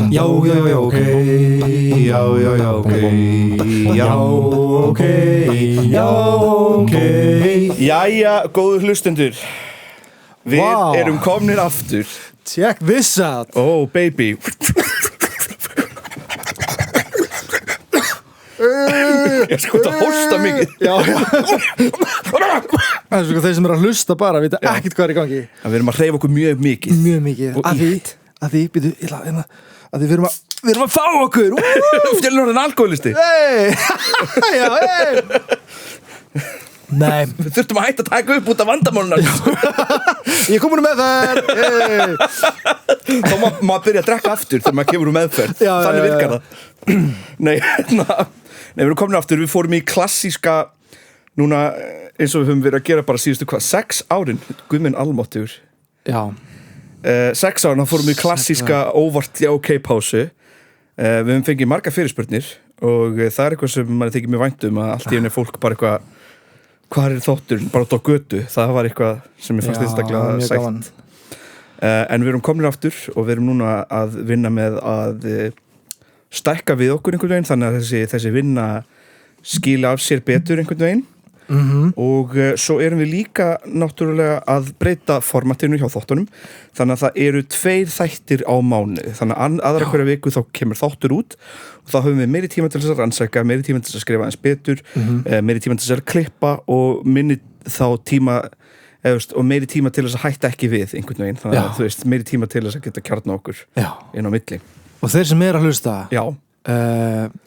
Já, ok. Jæja, góðu hlustendur. Við erum komnir aftur. Check this out. Oh, baby. Ég sko þetta hósta mikið. Já. Það er sko þeir sem eru að hlusta bara vita ekkert hvað er í gangi. Við erum að hreyfa okkur mjög mikið. Mjög mikið. Að því, býtu, að því við erum að fá okkur. Fjölnur orðin alkoholisti. Já, Nei. Við þurftum að hætta að taka upp út af vandamáluna. Ég kom með meðferð. Þá maður byrja að drekka aftur þegar maður kemur meðferð. Þannig virkar það. Nei, við erum komin aftur. Við fórum í klassíska, núna eins og við höfum verið að gera bara síðustu 6 árin. Guð minn almáttugur. Já. 6 árin, þá fórum við í klassíska óvart pásu. Við höfum fengið marga fyrirspurnir og það er eitthvað sem maður þykir mjög vænt að allt í einu fólk bara eitthvað, hvað er þátturinn, bara út á götu. Það var eitthvað sem ég fannst einstaklega sætt. En við erum komin aftur og við erum núna að vinna með að stækka við okkur einhvern veginn, þannig að þessi vinna skila af sér betur einhvern veginn. Og svo erum við líka náttúrulega að breyta formatinu hjá þáttunum, þannig að það eru 2 þættir á mánuði, þannig að aðra hverja viku þá kemur þáttur út og þá höfum við meiri tíma til þess að rannsaka, meiri tíma til þess að skrifa eins betur, meiri tíma til þess að klippa og minni þá tíma og meiri tíma til þess að hætta ekki við einhvern veginn, þannig að þú veist, meiri tíma til þess að geta kjarna okkur inn á milli. Og þeir sem er að hlusta,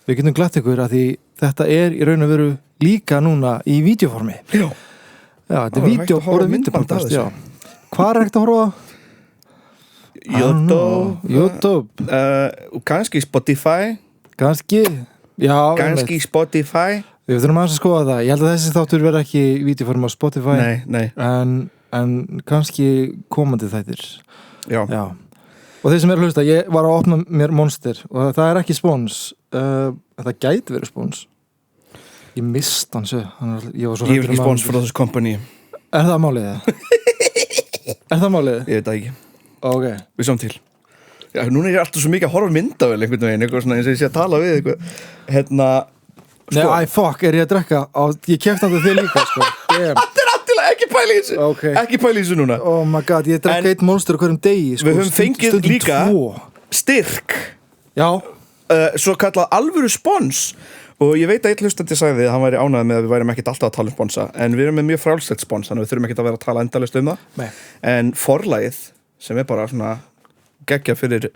við getum glatt ykkur að því þetta er í raun og veru líka núna í vídeoformi. Já, þetta er vídeo orðið myndbandast. Hvað er hægt að horfa á? YouTube. Kannski Spotify. Kannski Spotify. Við þurfum að skoða það. Ég held að þessi þáttur verða ekki í vídeoformi á Spotify. Nei. En kannski komandi þættir. Já. Og þeir sem er að hlusta, ég var að opna mér Monster og það er ekki spons. Það gæti verið spons. Ég mist hans. Ég er ekki spons for this company. Er það málið? Er það málið? Ég veit það ekki. Ok. Við sjáum til. Já, núna er ég alltaf svo mikið að horfa myndavel einhvern veginn, eitthvað svona eins og ég sé að tala við eitthvað. Nei, fuck, er ég að drekka? Ég kefti hann þig líka, sko. Þetta er alltilega, ekki pæla í þessu. Okay. Ekki pæla í þessu núna. Oh my god, ég drekka 1 Monster hverjum degi, sko. Við höfum fengið líka 2. styrk. Já. Svo kallað alvöru spons. Og ég veit að einn hlustandi sagði að hann væri ánægður með að við værum ekkert alltaf að tala um sponsa, en við erum með mjög frjálslegt spons, þannig að við þurfum ekkert að vera að tala endalaust um það. Nei. En forlagið, sem er bara svona geggja fyrir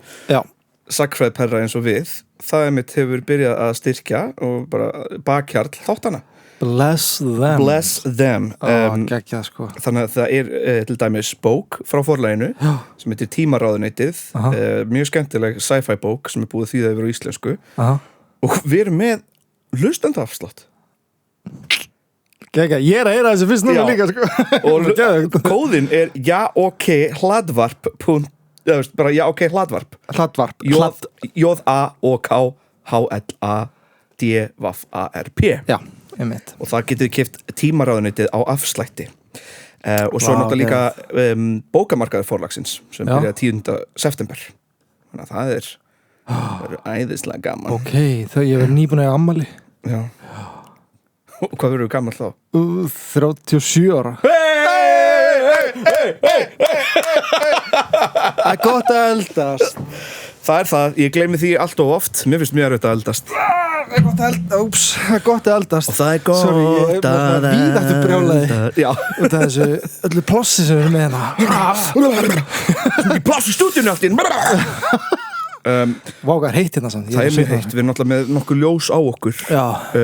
sagnfræðiperra eins og við, það mitt hefur byrjað að styrkja og bara bakhjarl þáttana. Bless them. Geggjað, sko. Þannig að það er til dæmis bók frá forlaginu sem heitir Tímaráðuneytið, mjög skemmtileg sci-fi bók sem er búið þýðað yfir á íslensku. Og við erum með hlustandafslátt. Geggjað, ég er að heyra þessu fyrst núna líka, sko. Og kóðinn er jaokhlaðvarp. Bara jaokhlaðvarp. JAOKHLADVARP. Já, einmitt. Og það getur keypt Tímaráðuneytið á afslætti. Og svo náttúrulega líka bókamarkaður forlagsins sem byrjaði 10. september. Þannig að það er æðislega gaman. Ok, ég verið nýbúin að ammali. Já. Og hvað verður gamall þá? 37 ára. Það er gott að eldast. Það er það, ég gleymi því allt of oft. Mér finnst mjög erfitt að eldast. Það er gott að eldast. Og það er gott að eldast. Sorry, ég er víðættu brjálaði. Já. Og það er þessu öllu plossi sem við erum með hérna. Í pláss í stúdíunni allt inn. Vágar heitt hérna samt. Það er mjög heitt, við erum náttúrulega með nokkuð ljós á okkur.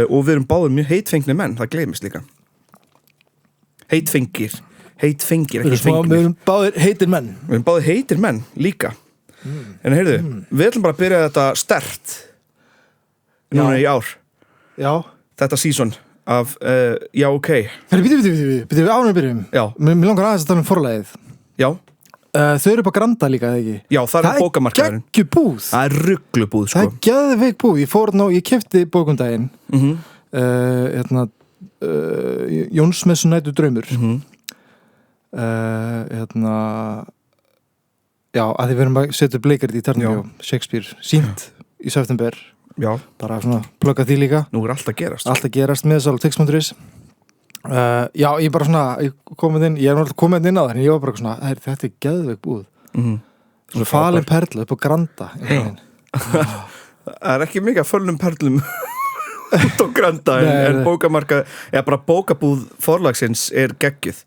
Og við erum báðir mjög heitfengni menn, það gleymist líka. Heitfengir, ekki fengnir. Við erum báðir heitir menn. Við erum báðir heitir menn líka. En heyrðu, við ætlum bara að byrja þetta sterkt núna í ár. Já. Þetta season af já, ok. Býtum við ánum byrjum. Já. Mér langar aðeins að tala um forlagið. Já. Þau eru upp á Granda líka, eða ekki? Já, það er bókamarkaðurinn. Það er geggjubúð. Það er ruglubúð, sko. Það er geðveik búð. Ég keypti bókundaginn. Jónsmessu nætur draumur. já, að því við erum að setja upp leikrit í Tjarnabíó, Shakespeare sýnt í september, bara svona plugga því líka. Nú allt að gerast með þess að tix.is. Já, ég bara svona ég er náttúrulega komið inn á það en ég var bara svona, þetta er geðveik búð svona falin perla upp á Granda það er ekki mikið að fölnum perlum út á Granda en bókamarka, eða bara bókabúð forlagsins er geggjuð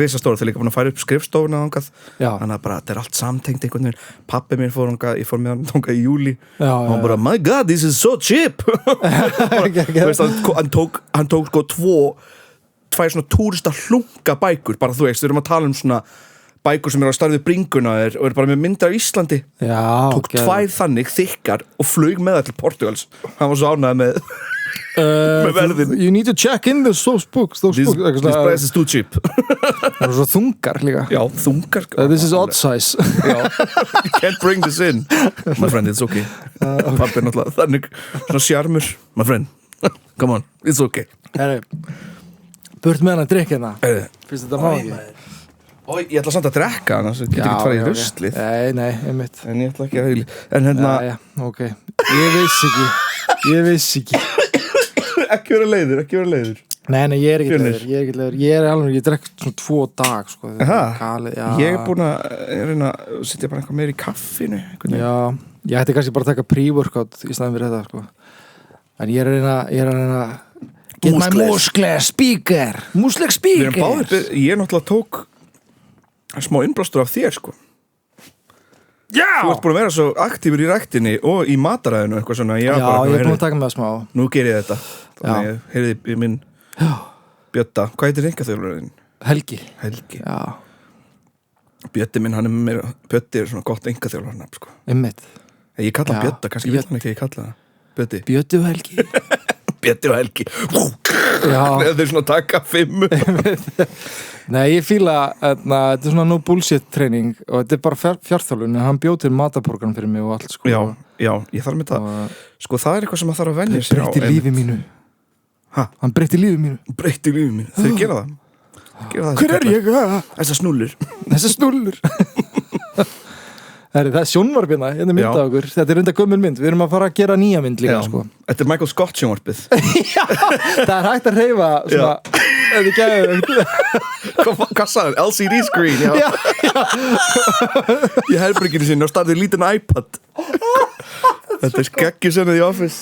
risastóra, þeir líka búin að færa upp skrifstofuna þannig að bara, þetta er allt samtengt einhvern veginn, pappi mér fór ég fór með hann í júli og hann bara, my god, this is so cheap hann tók sko tvær svona túrista hlunga bækur, bara þú veist, við erum að tala um svona bækur sem eru á starfið bringuna og eru bara með myndir af Íslandi tók tvær þannig, þykkar og flög með það til Portugals hann var svo ánægð með verðin you need to check in those books this price is too cheap það er svo þungar líka þungar this is odd size you can't bring this in my friend, it's okay pappi er náttúrulega þannig svona sjarmur my friend, come on, it's okay burt með hann að drikka hérna fyrst þetta má ekki ég ætla samt að drekka hann það getur ekki farið í ruslið nei, einmitt en ég ætla ekki að en hérna ok, ég vissi ekki ekki vera leiður nei, ég er ekki leiður ég drekk svona 2 dag sko, ég er búin að reyna að setja bara eitthvað meir í kaffinu ég ætti kannski bara að taka pre-workout í staðin fyrir þetta sko. En ég er að reyna get my muscle speaker ég náttúrulega tók smá innblástur af þér sko þú ert búin að vera svo aktífur í ræktinni og í mataræðinu eitthvað svona ég er búin að taka með það smá nú ger ég þetta þannig ég heyrði í minn Bjötta, hvað heitir einkaþjálfarinn? Helgi Bjötti minn, Bjötti er svona gott einkaþjálfarnafn sko ég kalla hann Bjötta, kannski vil hann ekki ég kalla hann Bjötti og Helgi Bjötti og Helgi þegar þeir svona taka 5 Nei, ég fíla þetta er svona no bullshit training og þetta er bara fjárþjálfun en hann bjóð til mataborgarn fyrir mig og allt sko. Já, ég þarf með það sko það er eitthvað sem maður þarf að venja sér á hann breytti lífi mínu þeir gera það hver er ég? Þessar snullur Það er sjónvarpina, hérna mynd af okkur þetta er enda gömul mynd, við erum að fara að gera nýja mynd líka sko. Þetta er Michael Scott sjónvarpið það er hægt að hreyfa svona, þetta er gæður hvað sagði, LCD screen ég herbrygginu sinni og startið lítinn iPad þetta er skeggjusenið í Office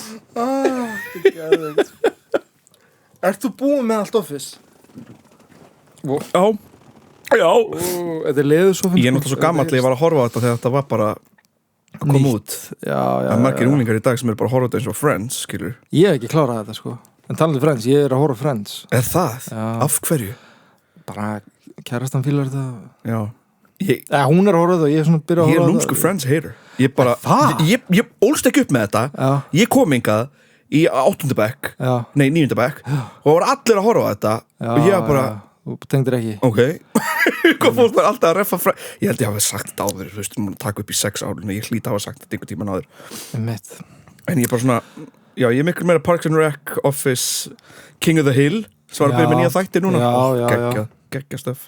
Ert þú búin með allt Office? Já Þetta er leðursofinn Ég er náttúrulega svo gamall ég var að horfa á þetta þegar þetta var bara kom út Það er margir unglingar í dag sem er bara að horfa á þetta eins og Friends skilur Ég hef ekki klárað þetta sko En talandi Friends, ég er að horfa Friends Er það? Af hverju? Bara kærastan fílar þetta Já Hún er að horfa þetta og ég er svona að byrja að horfa þetta Ég er lúmsku Friends hater Ég bara Ég ólst ekki upp með þetta Ég kom hingað í 8. bekk Nei, 9. bekk Og var allir að horfa á þetta Og ég var bara Þú tengdir ekki Ok Hvað fólk var alltaf að reffa Ég held ég hafi sagt þetta áður Þú veist, maður taka upp í 6 ár En ég hlýta að hafa sagt þetta einhvern tímann áður En ég bara svona Já, ég er miklu meira Parks and Rec, Office King of the Hill Sem var að byrja með nýja þætti núna Geggjastöf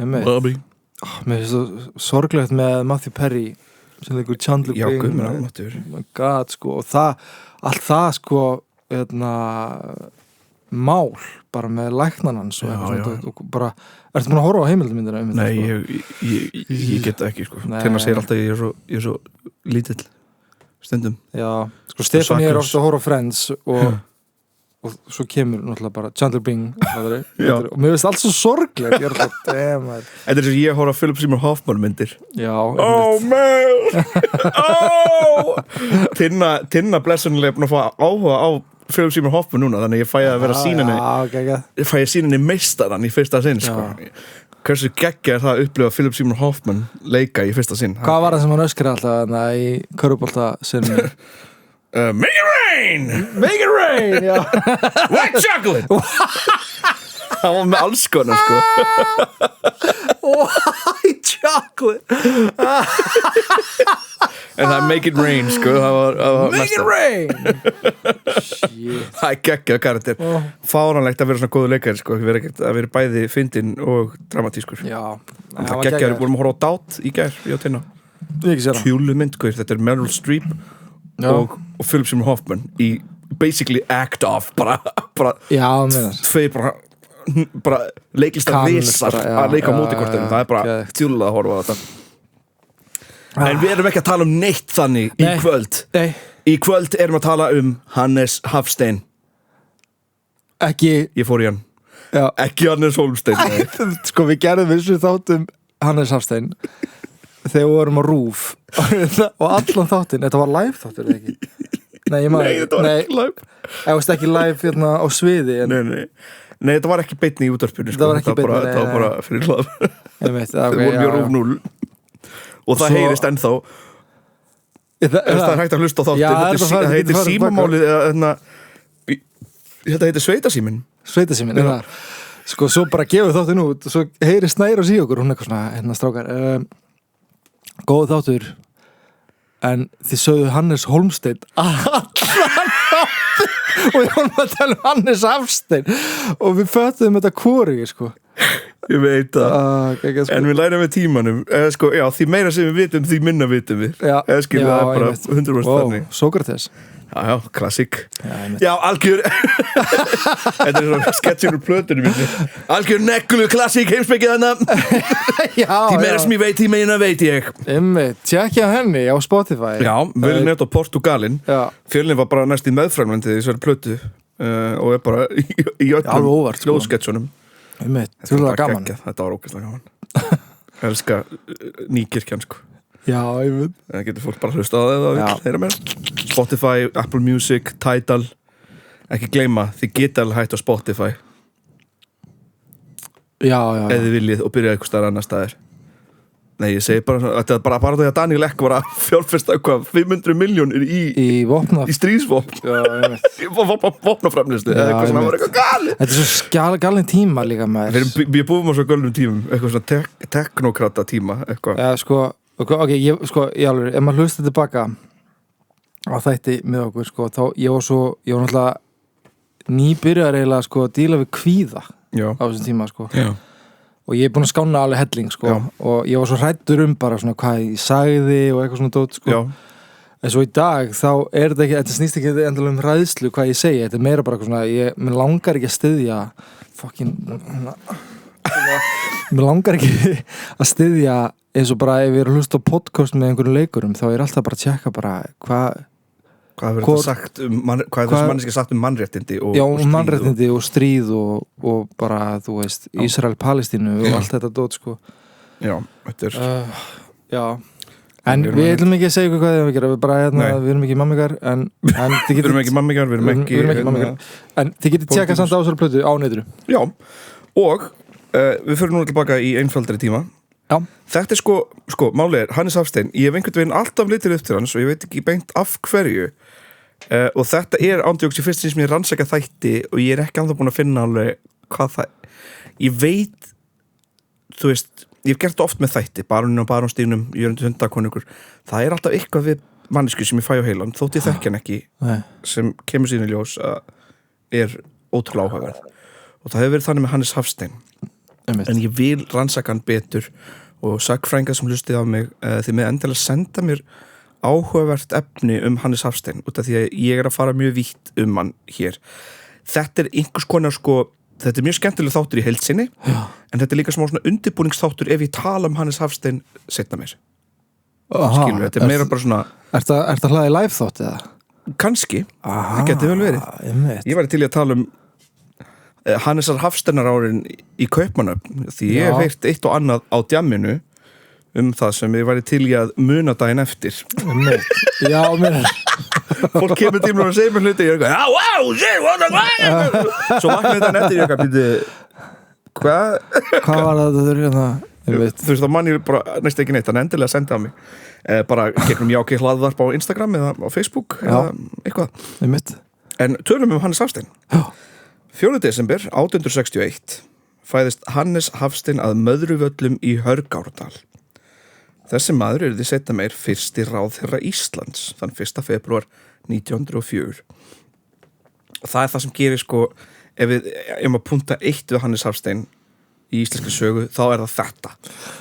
Mér finnst það sorglegt með Matthew Perry sem leikur Chandler Bing Já, guðmur almatur My God, sko Og allt það, sko mál bara með læknanans og bara, ertu búin að horfa á heimildamyndina? Nei, ég get það ekki sko. Þegar segir alltaf ég er svo lítill stundum. Já, sko Stefán er ofta að horfa á Friends og svo kemur náttúrulega bara Chandler Bing og mér finnst allt svo sorglegt ég er alltaf, damn it Þetta er sem ég horfa á Philip Seymour Hoffman myndir Já, oh man Tinna blessunlega búin að fá áhuga á Philip Seymour Hoffman núna, þannig ég fæ að vera ég fæ að síninni meistarann í fyrsta sinn sko. Hversu geggja er það að upplifa Philip Seymour Hoffman leika í fyrsta sinn Hvað var það sem hann öskri alltaf í körfubolta sinni? Make it rain! Make it rain, já White chocolate! Það var með alls konar sko White chocolate En það Make It Rain, sko, það var Make it rain Shit Það geggjað karakter Fáránlegt að vera svona góðu leikari, sko að vera bæði fyndinn og dramatískur Já Það geggjað, við vorum að horfa á Dát í gær í átina Tjúlu mynd, þetta Meryl Streep og Philip Seymour Hoffman í basically act off bara tvei bara leiklistar visar að leika á móti kortinu það bara tjúlulega að horfa á þetta en við erum ekki að tala um neitt þannig í kvöld í kvöld erum við að tala um Hannes Hafstein ég fór í hann ekki Hannes Hólmstein sko við gerðum þessu þáttum Hannes Hafstein þegar við vorum á RÚV og allan þáttinn, þetta var live þáttur eða ekki? Nei, þetta var ekki live Það var ekki live hérna á sviði Nei, þetta var ekki beinni í útvarpinu sko. Það var bara fyrir hlað Það voru mjög RÚV 0 og það heyrist ennþá það er hægt að hlusta á þáttin það heitir símamálið þetta heitir Sveitasíminn sko svo bara gefur þáttin út og svo heyri Snæri og sí okkur hún eitthvað svona hérna strákar góð þáttur en þið sögðu Hannes Hólmstein allan og ég vorum að tala um Hannes Hafstein og við föttum þetta hvorugi sko ég veit það en við lærum við tímanum sko, já, því meira sem við vitum því minna vitum við það er bara 100% þannig Sókrates já, klassík já, algjör þetta er svona sketchur úr plötunum minni algjör neglu klassík heimspekið þannig því meira sem ég veit, því meina veit ég tjekkja henni á Spotify já, við erum nefnt á Portugalin Fjölnir var bara næst í meðframlandi í þessari plötu og er bara í öllum hljóðsketchunum þetta var ógeðslega gaman elska nýkirkjan sko já, ég veit það getur fólk bara hlusta á það eða vil heyra mér Spotify, Apple Music, Tidal ekki gleyma, þið geta alveg hægt á Spotify eða þið viljið og byrja eitthvað staðar annar staðar nei, ég segi bara þetta er bara því að Daniel Ek var að fjárfesta eitthvað 500 milljónir í stríðsvopn í vopnaframleiðslu eða eitthvað sem var eitthvað gali þetta er svo galin tíma líka með við búum á svo galnum tímum eitthvað svona teknokrata tíma eitthvað sko ok, ég alveg, ef maður hlusta tilbaka á þætti með okkur, sko, þá ég var náttúrulega nýbyrjar eiginlega, sko, að díla við kvíða á þessum tíma, sko og ég er búin að skána alveg helling, sko og ég var svo hræddur bara svona hvað ég sagði og eitthvað svona dót, sko en svo í dag, þá er þetta ekki þetta snýst ekki endilega um hræðslu hvað ég segi þetta er meira bara svona, mér langar ekki að styðja mér langar ekki að styðja eins og bara ef ég er að hlusta á podcast með einhverju leikurum þá er alltaf bara að tjekka bara hvað verður sagt hvað er þessi manneski sagt mannréttindi og mannréttindi og stríð og bara, þú veist, Ísrael-Palestínu og allt þetta dót, sko já, þetta er en við ætlum ekki að segja hvað við gera við bara, við erum ekki mammigar en við erum ekki mammigar en þið getið tjekka samt á þessari plötu á netinu já, og við fyrir núna tilbaka í einfaldari tíma þetta er sko málið er Hannes Hafstein, ég hef einhvern veginn alltaf litur upp til hans og ég veit ekki beint af hverju og þetta er ándjóks í fyrst sem ég rannsaka þætti og ég er ekki anþá búin að finna alveg hvað það ég veit, þú veist ég hef gert það oft með þætti, Baróninn og Barónstínum Jörundur hundakonungur, það er alltaf eitthvað við mannesku sem ég fæ á heilan þótt ég þekki hann ekki sem kemur sín í ljós að er ótrúlega áhugaverð og það hefur verið þannig með Hannes Hafstein en ég vil rannsaka hann betur og sagfræðingar sem hlustið á mig þið með endilega senda mér áhugavert efni Hannes Hafstein út af því að ég er að fara mjög vítt hann hér þetta er einhvers konar sko þetta er mjög skemmtileg þáttur í heild sinni en þetta er líka smá svona undirbúningsþáttur ef ég tala Hannes Hafstein seinna mér skilur, þetta er meira bara svona Ertu að hlaða í live þátt eða? Kannski, það geti vel verið ég væri til í að tala Hannesar Hafsteinar árin í Kaupmannahöfn því ég hef heyrt eitt og annað á djamminu það sem ég væri til í að muna daginn eftir já, mér fólk kemur tímur og segir mér hluti ég er eitthvað, wow, shit, what the fuck svo vaknaði daginn eftir ég er eitthvað hvað var það þurr þú veist þá mann ég bara næst ekki neitt þannig endilega senda á mig bara gegnum jáki hlaðvarp á Instagram eða á Facebook eða eitthvað en tölum Hannes Hafstein 4. desember 1861 fæðist Hannes Hafstein að Möðruvöllum í Hörgárdal. Þessi maður yrði seinna meir fyrsti ráðherra Íslands þann 1. febrúar 1904. Og það er það sem gerir sko, ef maður punta eitt við Hannes Hafstein í íslenski sögu, þá er það þetta.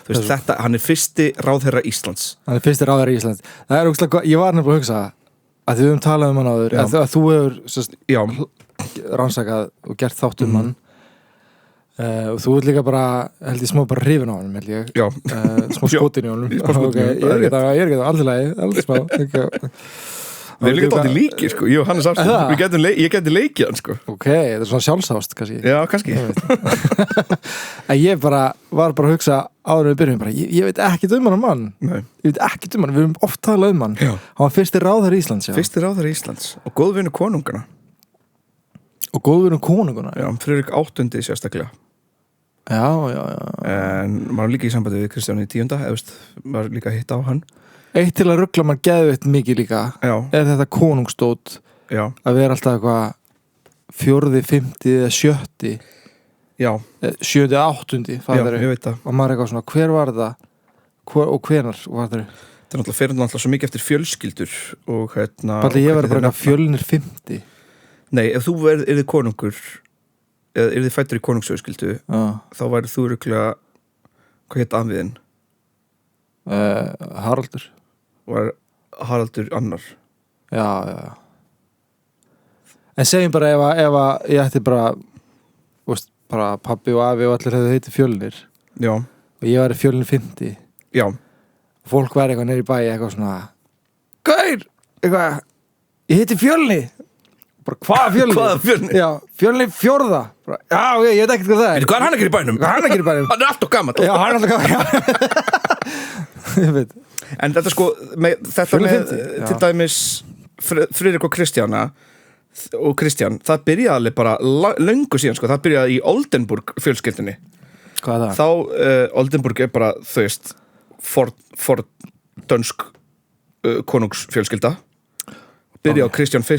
Þú veist, þetta, hann er fyrsti ráðherra Íslands. Hann er fyrsti ráðherra Íslands. Það er ógeðslega, ég var nefnilega að hugsa að við höfum talað hann áður, að þú hefur rannsakað og gert þátt hann. Og þú ert líka bara, held ég, smá bara hrifin á hann, held ég. Já. Smá skotin í honum. Okay, ég er ekki það, aldrei smá. Við erum líka dátti líkir, sko. Ég og Hannes Hafstein, ég geti leikið hann, sko. Ok, þetta er svona sjálfsást, kannski. Já, kannski. En ég bara var bara að hugsa áður við byrjum, bara, ég veit ekki hann mann. Nei. Ég veit ekki hann, við höfum oft talað hann. Já. Hann var fyrsti ráðherra Íslands, já. Fyrsti ráðherra Íslands og góðvinur konungana. Og góðvinur konungana? Já, Friðrik VIII sérstaklega. Já. En maður líka í sambandi við Kristján X, maður líka hitt á hann. Eitt til að ruggla maður geðveitt mikið líka er þetta konungstót að vera alltaf eitthvað 4., 5. eða 7. Já. 7., 8. Já, ég veit það. Og maður er eitthvað svona, hver var það og hvenar var það? Það er náttúrulega fyrir náttúrulega svo mikið eftir fjölskyldur og hérna... Bara ég var bara Fjölnir 5. Nei, ef þú yrði konungur eða yrði fættur í konungsfjölskyldu þá væri þú rugglega hvað hétt afviðin? Haraldur. Var Haraldur annar. Já. En segjum bara ef ég ætti bara pabbi og afi og allir hefði heitið Fjölnir. Já. Og ég var í Fjölnir 5. Já. Fólk væri eitthvað neyri í bæi eitthvað svona Gaur, eitthvað ég heiti Fjölni. Bara hvaða Fjölni? Hvaða Fjölni? Já, Fjölni 4. Bara, já, ég veit ekkert hvað það er. Hvað er hann að gera í bænum? Hann er alltaf gamall. Já, hann er alltaf gamall. Ég veit. En þetta sko, þetta með til dæmis Friðrik og Kristján, það byrjaði alveg bara löngu síðan, sko, það byrjaði í Oldenburg fjölskyldunni. Hvað er það? Þá, Oldenburg er bara, þú veist, for dönsk konungsfjölskylda. Byrjaði á Kristján 1.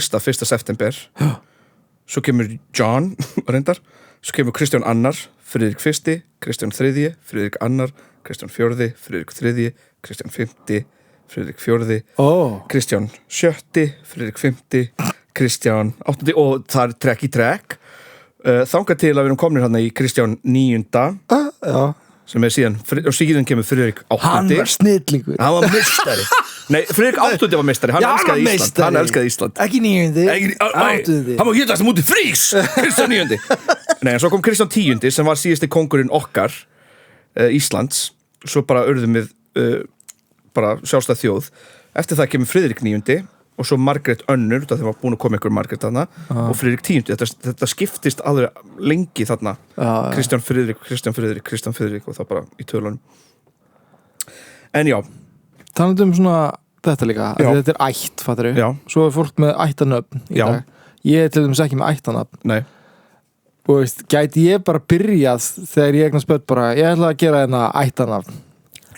september. Svo kemur John, reyndar. Svo kemur Kristján 2, Friðrik 1, Kristján 3, Friðrik 2, Kristján 4, Friðrik 3, Kristján 5, Friðrik 4, Kristján 7, Friðrik 5, Kristján 8 og það er trekk í trekk. Þangað til að við erum komin hérna í Kristján 9. Sem er síðan, og síðan kemur Friðrik 8. Hann var snillingur. Hann var meistari. Nei, Friðrik 8. var meistari, hann elskaði Ísland. Ekki 9. 8. Hann má hittast mútið Fríks, Kristján 9. Nei, en svo kom Kristján 10. sem var síðasti kóngurinn okkar, Íslands. Svo bara urðum við bara sjálfstæð þjóð. Eftir það kemur Friðrik 9. og svo Margrét önnur, það var búin að koma ykkur Margrét þarna, og Friðrik 10. Þetta skiptist alveg lengi þarna. Kristján Friðrik og það bara í tölunum. En já. Talandi svona þetta líka, þetta er ætt, fattar við. Svo er fólk með ættanöfn í dag. Ég er til dæmis ekki með ættanöfn. Nei. Og veist, gæti ég bara byrjað þegar ég eignast börn bara, ég ætla að gera hérna ættanöfn.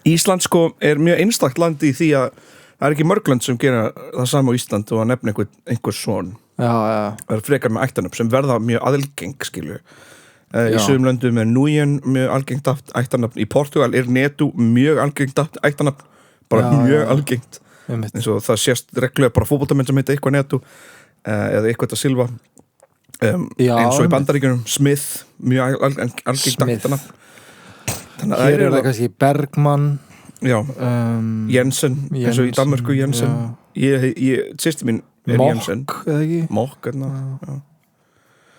Ísland sko er mjög einstakt land í því að það er ekki mörg lönd sem gera það sama á Ísland og að nefna einhver son. Já. Það er frekar með ættanöfn sem verða mjög aðalgeng, skilju. Í sumum löndum er Nújen mjög algengt ættanöfn. Í Portugal er Netu mjög algengt ættanöfn. Bara mjög algengt. Eins og það sést reglulega bara fótboltamenn sem heita eitthvað Netu eða eitthvað Silva. Eins og í Bandaríkjunum Smith, mjög algengt ættanöfn. Hér er það kannski Bergmann. Jensen, eins og í Danmörku Jensen. Sýsti mín er Jensen. Mokk, eða ekki? Mokk,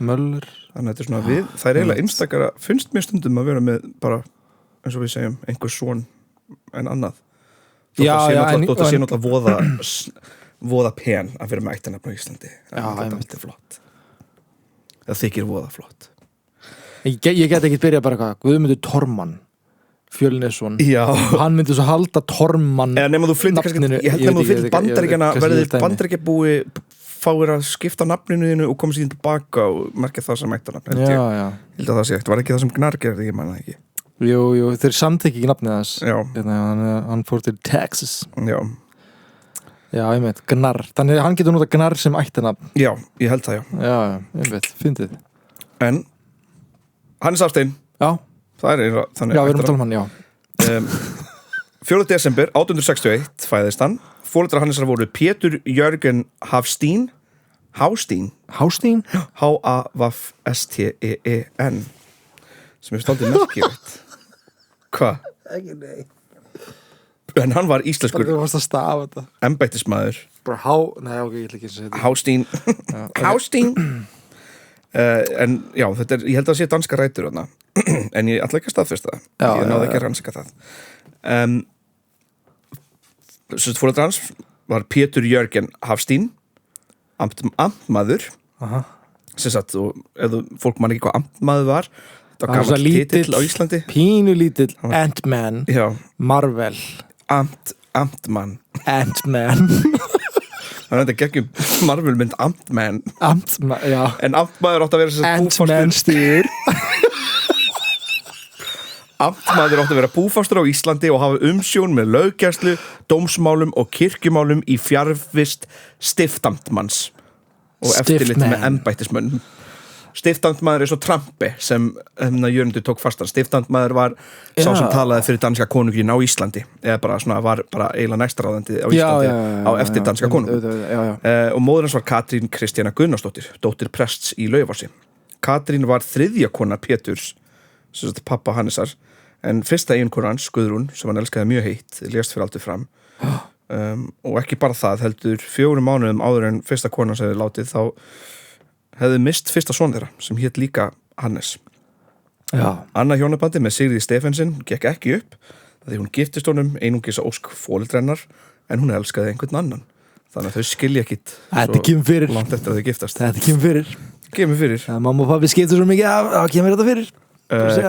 Möller. Þannig að þetta er svona við, það er eiginlega einstakara, finnst mér stundum að vera með bara, eins og við segjum, einhver son en annað. Þótt að sé náttúrulega voða pen að vera með ættanöfn á Íslandi. Það er flott. Það þykir voða flott. Ég get ekki byrjað bara eitthvað, Guðmundur Tormann Fjölnisson, hann myndi svo halda Tormann nema þú flyttir kannski, ég held að þú flyttir Bandaríkjana, verður Bandaríkjabúi fáir að skipta nafninu þínu og koma síðan tilbaka og merkja það sem ættanafn. Já. Ég held að það sé ekkert, var ekki það sem Gnarr gerði, ég man það ekki. Jú, þeir samþykki ekki nafnið þess. Hann fór til Texas. Já, ég veit, Gnarr. Þannig hann getur notað Gnarr sem ættanafn. Já, ég held það, Já, ég veit, fyndið. En Hannes Hafstein. Já. Það er þannig. Já, við erum að tala um hann, já. 4. desember 1861 fæðist hann. Foreldrar Hannesar voru Pétur Jörgen Hafstein H-A-V-S-T-E-E-N sem staldið merkilegt. Hvað? Ekki nei. En hann var íslenskur Þú varst að stafa þetta. embættismaður. Bara nei, ok, ég ætla ekki að segja þetta. Hafstein en já, þetta ég held að það sé danska rætur þarna. En ég ætla ekki að staðfesta það. Ég náði ekki að rannsaka það. Foreldrar hans var Pétur Jörgen Hafstein amtmaður sem sagt, og ef fólk man ekki hvað amtmaður var, þetta var gamall titill á Íslandi, pínu lítill Ant-Man, Marvel Ant-Man þannig að þetta geggjum Marvel mynd Ant-Man, já. En amtmaður átt að vera Ant-Man stýr Amtmaður átti að vera búfastur á Íslandi og hafa umsjón með löggæslu, dómsmálum og kirkjumálum í fjarvist stiftamtmanns og eftirlit með embættismönnum. Stiftamtmaður svo Trampi sem Jörundur tók fastan. Stiftamtmaður var sá sem talaði fyrir danska konungin á Íslandi eða bara svona var bara eiginlega næstaráðandi á Íslandi á eftir danska konungin. Og móðir hans var Katrín Kristjana Gunnarsdóttir, dóttir prests í Laufási. Katrín var þriðja kona Péturs, pappa Hannesar, en fyrsta eiginkona hans, Guðrún, sem hann elskaði mjög heitt, lést fyrir aldur fram. Og ekki bara það, heldur 4 mánuðum áður en fyrsta konan sem hefði látið, þá hefði mist fyrsta son þeirra, sem hét líka Hannes. Annað hjónabandi með Sigríði Stephensen gekk ekki upp, því hún giftist honum einungis að ósk foreldrennar, en hún elskaði einhvern annan. Þannig að þau skilja ekkit svo langt eftir að þau giftast. Þetta kemur fyrir. Mamma og pabbi skiptu svo mikið af, það kemur þetta fyrir.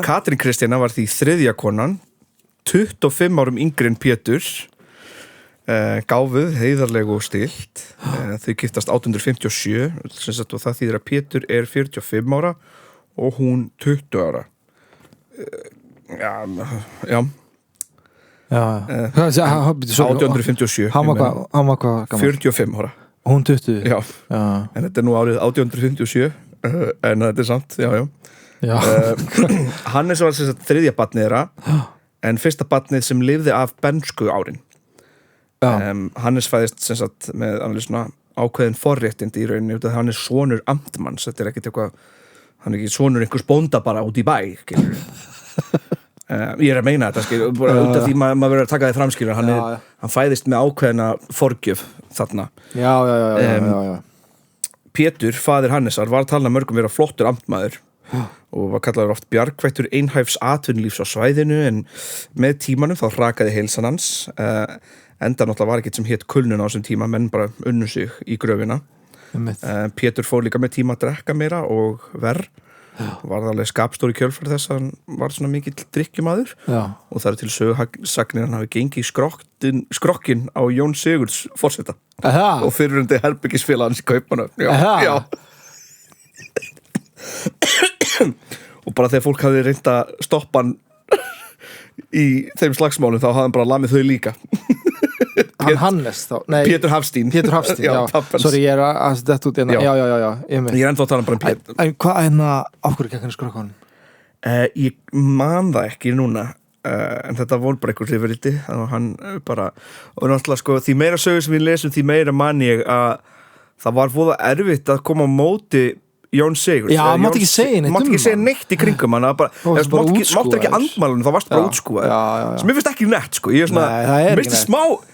Katrín Kristjana var því þriðja konan, 25 árum yngri en Pétur, gáfuð, heiðarleg og stilt. Þau giftast 1857 og það þýðir að Pétur er 45 ára og hún 20 ára. Já 1857. Hann var hvað gammal? 45 ára. Hún 20? Já. En þetta er nú árið 1857 en þetta er samt, já Hannes var sem sagt þriðja barnið þeirra en fyrsta barnið sem lifði af bernsku árin. Hannes fæðist sem sagt með svona ákveðin forréttindi í rauninni, hann er sonur amtmanns, þetta er ekkert eitthvað, hann er ekki sonur einhvers bónda bara út í bæ, skilur. Ég er að meina þetta, skilur, bara út af því maður verður að taka þið fram, skilur, hann fæðist með ákveðina forgjöf þarna. Já. Pétur, faðir Hannesar, var talað mörgum vera flottur amtmaður og var kallaður oft bjargvættur einhæfs atvinnulífs á svæðinu, en með tímanum þá rakaði heilsan hans, enda náttúrulega var ekkert sem hét kulnun á þessum tíma, menn bara unnu sig í gröfina. Pétur fór líka með tíma að drekka meira og verð, var það alveg skapstóri kjölfar þess að hann var svona mikill drykkjumaður og það til sögusagnir hann hafi gengið skrokkin á Jón Sigurðs forseta og fyrirhundi herbyggisfélag hans í Kaupmannahöfn. Já. Og bara þegar fólk hafði reynt að stoppa hann í þeim slagsmálum þá hafði hann bara lamið þau líka. Hann Hannes þá? Nei, Pétur Hafstein, já. Sorry, ég er að þetta út hérna. Já. Ég er ennþá að tala bara um Pétur. En hvað hérna, af hverju gekk hann skrokkan? Ég man það ekki núna, en þetta voru bara einhver rifrildi og hann bara, og náttúrulega sko, því meira sögur sem við lesum, því meira man ég að það var voða erfitt að koma á móti Jón Sigurð. Já, mátt ekki segja neitt í kringum hann, mátt ekki andmælunum, þá varst bara útskúað sem ég finnst ekki nett, sko. Ég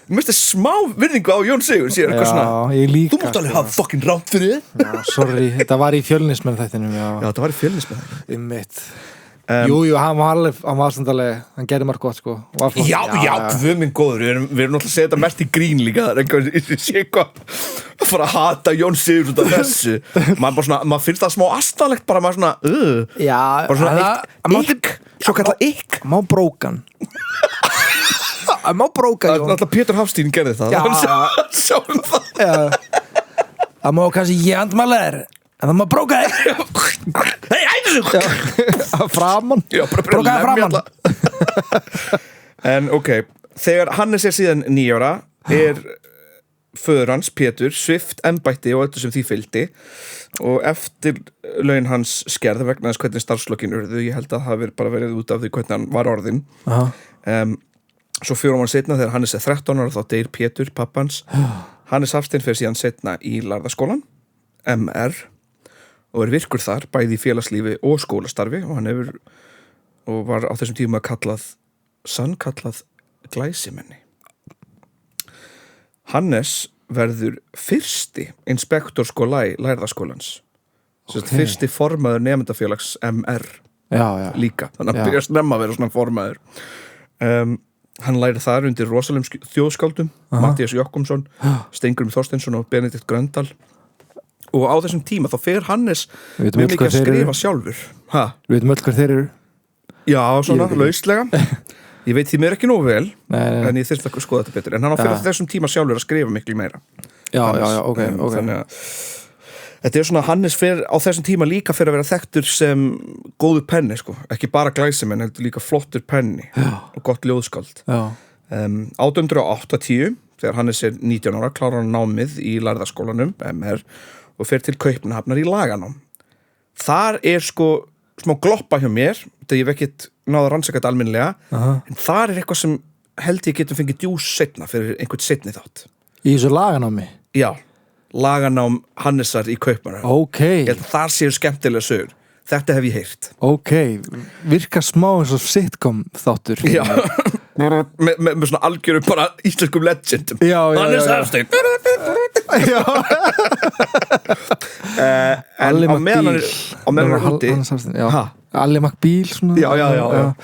misti smá virðingu á Jón Sigurð, sér eitthvað svona þú mátt alveg hafa fucking rátt fyrir þið. Sorry, þetta var í Fjölnismenn þættinum. Já, þetta var í Fjölnismenn þættinum. Jú, hann var standarlega, hann gerði margt gott, sko. Já, guð minn góður, við erum náttúrulega að segja þetta mest í grín líka, það er einhver, sé eitthvað að fara að hata Jón Sigurð út af þessu. Maður finnst það smá astanlegt, bara maður svona, bara svona ykk, svo kallað ykk. Má brókan. Má brókan, Jón. Alltaf Pétur Hafstein gerði það. Sjáum það. Það má kannski ég andmæla þér, en það má bróka þér. Hei, ættu! Framan. Brókaði framan. En ok, þegar Hannes er síðan 9 ára er föður hans, Pétur, svipt embætti og öllu sem því fylgdi og eftir laun hans skerð vegna þess hvernig starfslokkin urðu, ég held að það hafi bara verið út af því hvernig hann var orðinn. Svo 4 ára seinna þegar Hannes 13 ára þá deyr Pétur, pappans. Hannes Hafstein fer síðan seinna í Lærðaskólann, MR, og virkur þar, bæði í félagslífi og skólastarfi og hann var á þessum tíma sannkallað glæsimenni. Hannes verður fyrsti inspektor Lærðaskólans. Fyrsti formaður nemendafélags MR líka. Þannig að byrja snemma að vera svona formaður. Hann læri þar undir rosalegum þjóðskáldum, Matthías Jochumsson, Steingrímur Þorsteinsson og Benedikt Gröndal. Og á þessum tíma þá fer Hannes mjög mikið að skrifa sjálfur. Við veitum öll hver þeir eru. Já, svona, lauslega. Ég veit því mér ekki nógu vel, en ég þyrfti að skoða þetta betur. En hann á fyrir þessum tíma sjálfur að skrifa miklu meira. Já, ok. Þannig að þetta svona Hannes fer á þessum tíma líka fyrir að vera þekktur sem góður penni, sko. Ekki bara glæsimenn, heldur líka flottur penni og gott ljóðskáld. 1880, þegar Hannes 19 ára, klárar hann námið í Lærðaskólanum, MR, og fer til Kaupmannahafnar í laganám. Þar sko smá gloppa hjá mér, þegar ég hef ekkert náða að rannsaka þetta almennilega, en þar eitthvað sem held ég getum fengið djús seinna fyrir einhvern seinni þátt. Í þessu laganámi? Já, laganám Hannesar í Kaupmannahöfn. Ég held að þar séu skemmtilega sögur. Þetta hef ég heyrt. Virkar smá eins og sitcom þáttur. Já, með svona algjörum bara íslenskum legendum. Hannes Hafstein. En á meðan hann úti Alli McBeal svona. Já.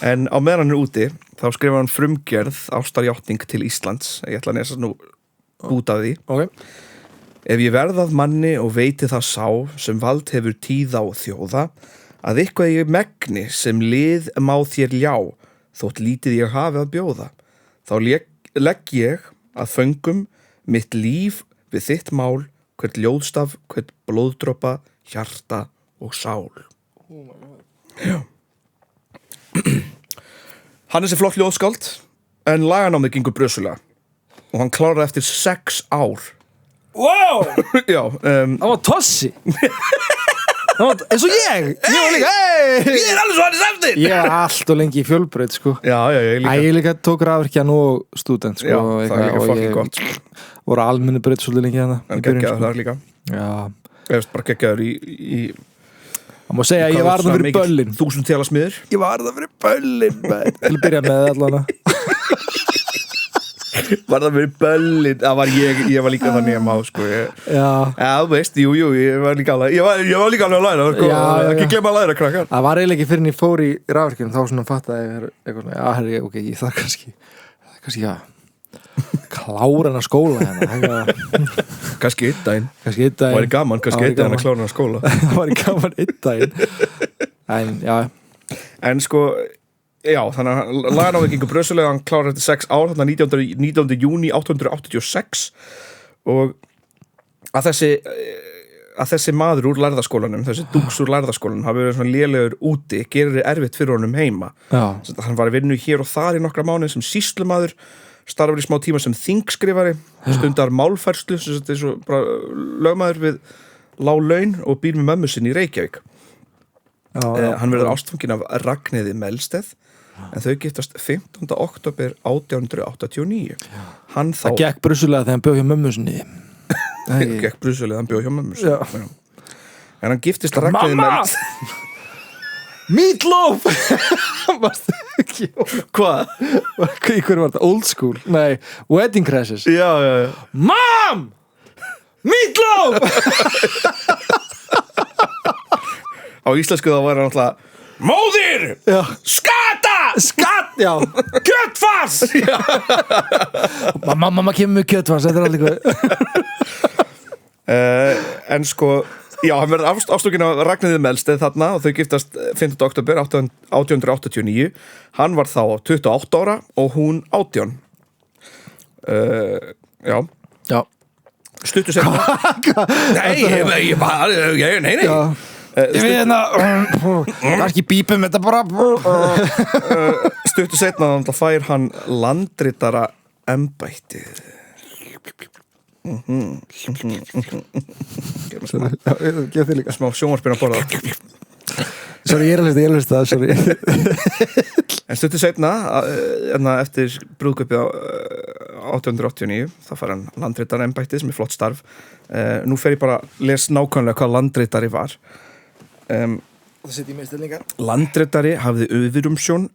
En á meðan hann úti þá skrifar hann frumgerð ástarjátning til Íslands. Ég ætla að lesa nú út af því. Ef ég verð að manni og veiti það sá sem vald hefur tíða og þjóða að eitthvað ég megni sem lið má þér ljá þótt lítið ég hafi að bjóða þá legg ég að föngum mitt líf við þitt mál, hvert ljóðstaf, hvert blóðdropa, hjarta og sál. Já. Hannes flott ljóðskáld, en laganámið gengur brösulega og hann kláraði eftir 6 ár. Wow! Já. Það var tossi. Eins og ég var líka, ég alveg svo Hannes Hafstein. Ég var allt og lengi í Fjölbraut, sko. Já, ég líka. Ég líka tók rafvirkjan og stúdent, sko. Já, það líka fucking gott. Voru almennu braut svolítið lengi hana. En geggjaður þar líka. Já. Ég veist bara geggjaður í það má segja að ég var það fyrir böllin. 1000 tjala smiður. Ég var það fyrir böllin, til að byrja með allan. Var það fyrir böllin. Það var ég var líka þannig að má, sko. Já, þú veist, jú, ég var líka alveg að læra, sko. Ekki glemma að læra, krakkar. Það var eiginlega ekki fyrir en ég fór í rafvirkjum, þá svona fattaði ég eitthvað svona, ég þarf kannski klára hana skóla hérna. Kannski einn daginn. Það væri gaman, kannski einn daginn að klára hana skóla. Það væri gaman einn daginn. En, já. En sko, já, þannig að laganámið gengur brösulega, hann klárar eftir 6 ár, þannig að 19. júní 1886 og að þessi maður úr Lærðaskólanum, þessi dúks úr Lærðaskólanum hafi verið svona lélegur úti, gerir erfitt fyrir honum heima. Hann var að vinna hér og þar í nokkra mánuði sem sýslumaður, starfar í smá tíma sem þingskrifari, stundar málfærslu, þetta er svo bara lögmaður við lág laun og býr með mömmu sinni í Reykjavík. Hann verður ástfanginn af Ragnheiði Melsteð, en þau giftast 15. október 1889. Það gekk brussulega þegar hann bjó hjá mömmu sinni. Það gekk brussulega þegar hann bjó hjá mömmu sinni. En hann giftist Ragnheiði Melsteð. Meatloaf! Hvað? Hver var þetta? Old School? Nei, Wedding Crashes. Já. Mom! Meatloaf! Á íslensku þá var hann alltaf móðir! Skata! Já. Kjötfars! Mamma kemur með kjötfars, þetta er allir en sko, já, hann verður ástokkin af Ragnheiði Melsteð þarna og þau giftast 15. október 1889. Hann var þá 28 ára og hún 18. Já. Stuttu seinna. Nei. Ég veit hérna kannski bípum þetta bara. Stuttu seinna þá fær hann landritara embættið. Smá sjónvarpinn að borða. Sorry, ég er að hlusta, sorry. En stuttu seinna, eftir brúðkaupið á 1889, þá fær hann landritarembættið sem flott starf. Nú fer ég bara að lesa nákvæmlega hvað landritari var. Það setjum ég stillingar. Landritari hafði yfirumsjón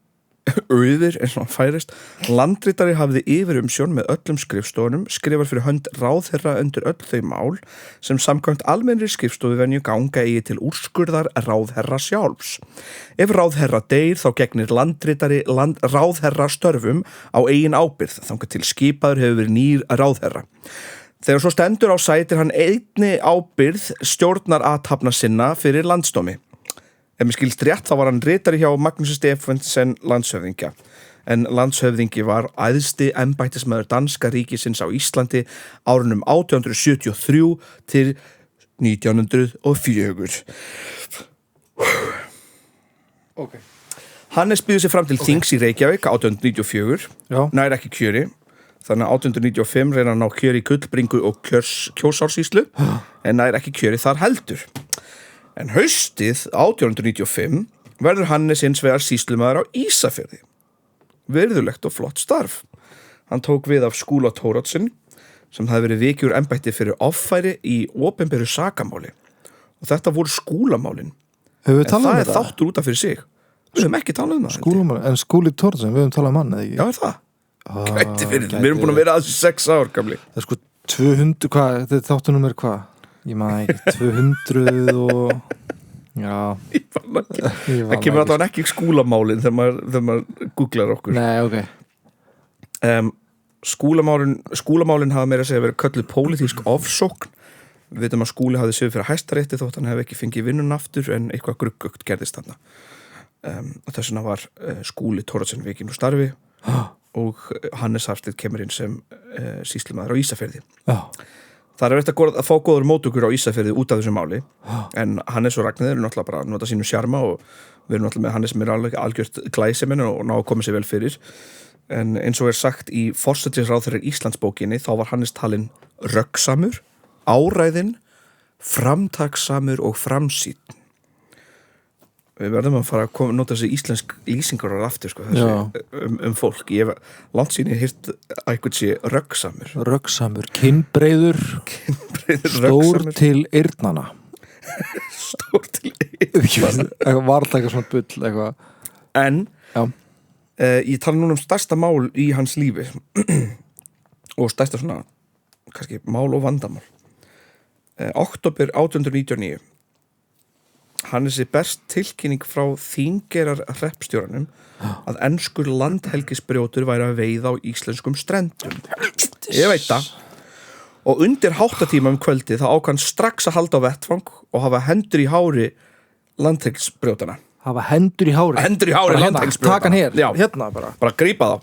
eins og hann færist. Landritari hafði yfirumsjón með öllum skrifstofunum, skrifar fyrir hönd ráðherra undir öll þau mál sem samkvæmt almennri skrifstofuvenju ganga eigi til úrskurðar ráðherra sjálfs. Ef ráðherra deyr þá gegnir landritari ráðherra störfum á eigin ábyrgð þangað til skipaður hefur verið nýr ráðherra. Þegar svo stendur á sætir hann einni ábyrgð stjórnar athafna sinna fyrir landsdómi. Ef mér skilst rétt þá var hann ritari hjá Magnúsi Stephensen landshöfðingja. En landshöfðingi var æðsti embættismaður danska ríkisins á Íslandi árunum 1873 til 1904. Okay. Hannes býður sig fram til þings í Reykjavík 1894, nær ekki kjöri. Þannig að 1895 reyna hann á kjöri í Gullbringu og Kjósársýslu, en nær ekki kjöri þar heldur. En haustið 1895 verður Hannes hins vegar sýslumaður á Ísafirði. Virðulegt og flott starf. Hann tók við af Skúla Thoroddsen sem hafði verið vikið úr embætti fyrir offæri í opinberu sakamáli. Og þetta voru skúlamálin. En það er þáttur út af fyrir sig. Við höfum ekki talað það. Skúlamálin, en Skúli Thoroddsen, við höfum talað eða ekki? Já, er það? Gæti fyrir, við erum búin að vera aðeins 6 ár gamli. Það er sko 200, hvað, þetta þáttunum hvað? Ég maður ekki, 200 og... Já. Það kemur alltaf ekki skúlamálin þegar maður googlar okkur. Nei, ok. Skúlamálin hafa meira að segja verið kölluð pólitísk ofsókn. Við veitum að Skúli hafði séð fyrir Hæstarétti þótt hann hefði ekki fengið vinnun aftur en eitthvað gruggugt gerðist þarna. Og þess vegna var Skúli Thoroddsen vikinn úr starfi og Hannes Hafstein kemur inn sem sýslumaður á Ísafirði. Já. Það er eftir að fá góður móttökur á Ísafirði út af þessu máli, en Hannes og Ragnheiður eru náttúrulega bara að nota sínum sjarma og við erum náttúrulega með Hannes sem er algjört glæsimenn og ná að koma sér vel fyrir. En eins og er sagt í forsætisráðherra Íslandsbókinni þá var Hannes talinn röggsamur, áræðinn, framtakssamur og framsýnn. Við verðum að fara að nota þessi íslensk lýsingar aftur sko, fólk. Ég hef langt síðan hýrt að einhvern sé röggsamur. Röggsamur, kinnbreiður, stór til eyrnana. Stór til eyrnana. Var það eitthvað svona bull eitthvað. En ég tala núna um stærsta mál í hans lífi og stærsta svona kannski mál og vandamál. Október 1899. Hannesi berst tilkynning frá Þingeyrar hreppstjóranum að enskur landhelgisbrjótur væri að veiða á íslenskum strendum. Ég veit það. Og undir háttatíma kvöldi þá ákvað strax að halda á vettvang og hafa hendur í hári landhelgisbrjótana. Hafa hendur í hári? Hendur í hári landhelgisbrjótana. Taka hann hér, já, hérna bara. Bara grípa þá.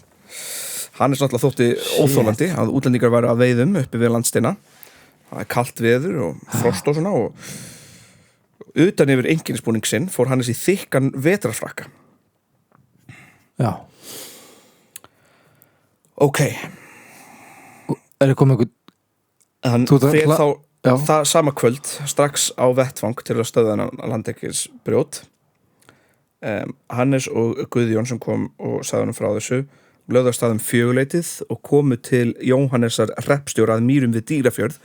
Hannes náttúrulega þótti óþólandi að útlendingar væri að veiðum uppi við landsteina. Það er kalt veður og frost og svona og utan yfir einkennisbúning sinn fór Hannes í þykkan vetrarfrakka. Já. Ok. Er það komið einhvern... Hann fer þá það sama kvöld strax á vettvang til að stöða þennan landhelgisbrjót. Hannes og Guðjón sem kom og sagði hann frá þessu lögðu af stað 4-leytið og komu til Jóhannesar hreppstjóra að Mýrum við Dýrafjörð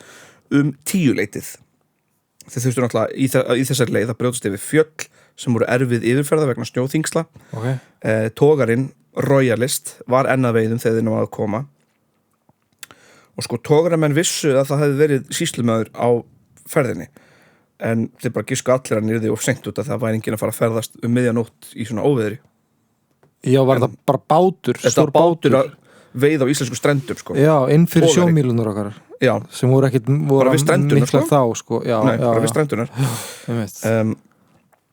10-leytið. Þeir þurftu náttúrulega í þessari leið að brjótast yfir fjöll sem voru erfið yfirferða vegna snjóþingsla. Okay. Togarinn Royalist var enn að veiðum þegar þeir náðu að koma. Og sko togaramenn vissu að það hefði verið sýslumaður á ferðinni. En þeir bara gisku allir að nýrði of seint út að það væri enginn að fara að ferðast miðjanótt í svona óveðri. Já, var það bara bátur? Þetta var bátur að veiða á íslensku strendum sko. Já, inn fyrir sjómílunar okkar. Já. Sem voru ekkit mikla sko? Þá sko. Já, nei, bara við strendunar.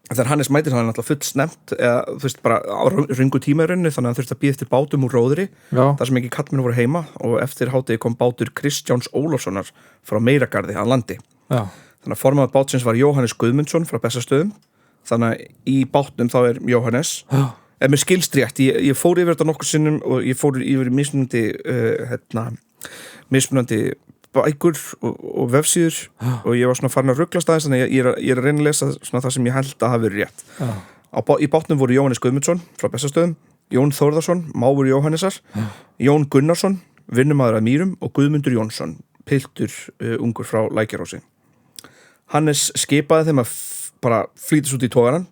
Þegar Hannes mætir hann alltaf full snemt eða þú veist bara á röngu tíma í rauninni þannig að hann þurfti að bíða eftir bátum úr róðri þar sem ekki kallmenn voru heima og eftir hádegi kom bátur Kristjáns Ólafssonar frá Meiragarði að landi. Já. Þannig að formaður bátsins var Jóhannes Guðmundsson frá Bessastöðum. Þannig að í bátnum þá er Jóhannes. Ef mér skilst rétt, ég fór yfir þetta nokkur sinnum og ég fór yfir mismunandi bækur og vefsíður og ég var svona farin að ruglast aðeins þannig að ég er að reyna að lesa svona það sem ég held að hafi verið rétt. Í bátnum voru Jóhannes Guðmundsson frá Bessastöðum, Jón Þórðarsson, mágur Jóhannesar, Jón Gunnarsson, vinnumaður að Mýrum og Guðmundur Jónsson, piltur ungur frá Lækjarási. Hannes skipaði þeim að bara flýtast út í togarann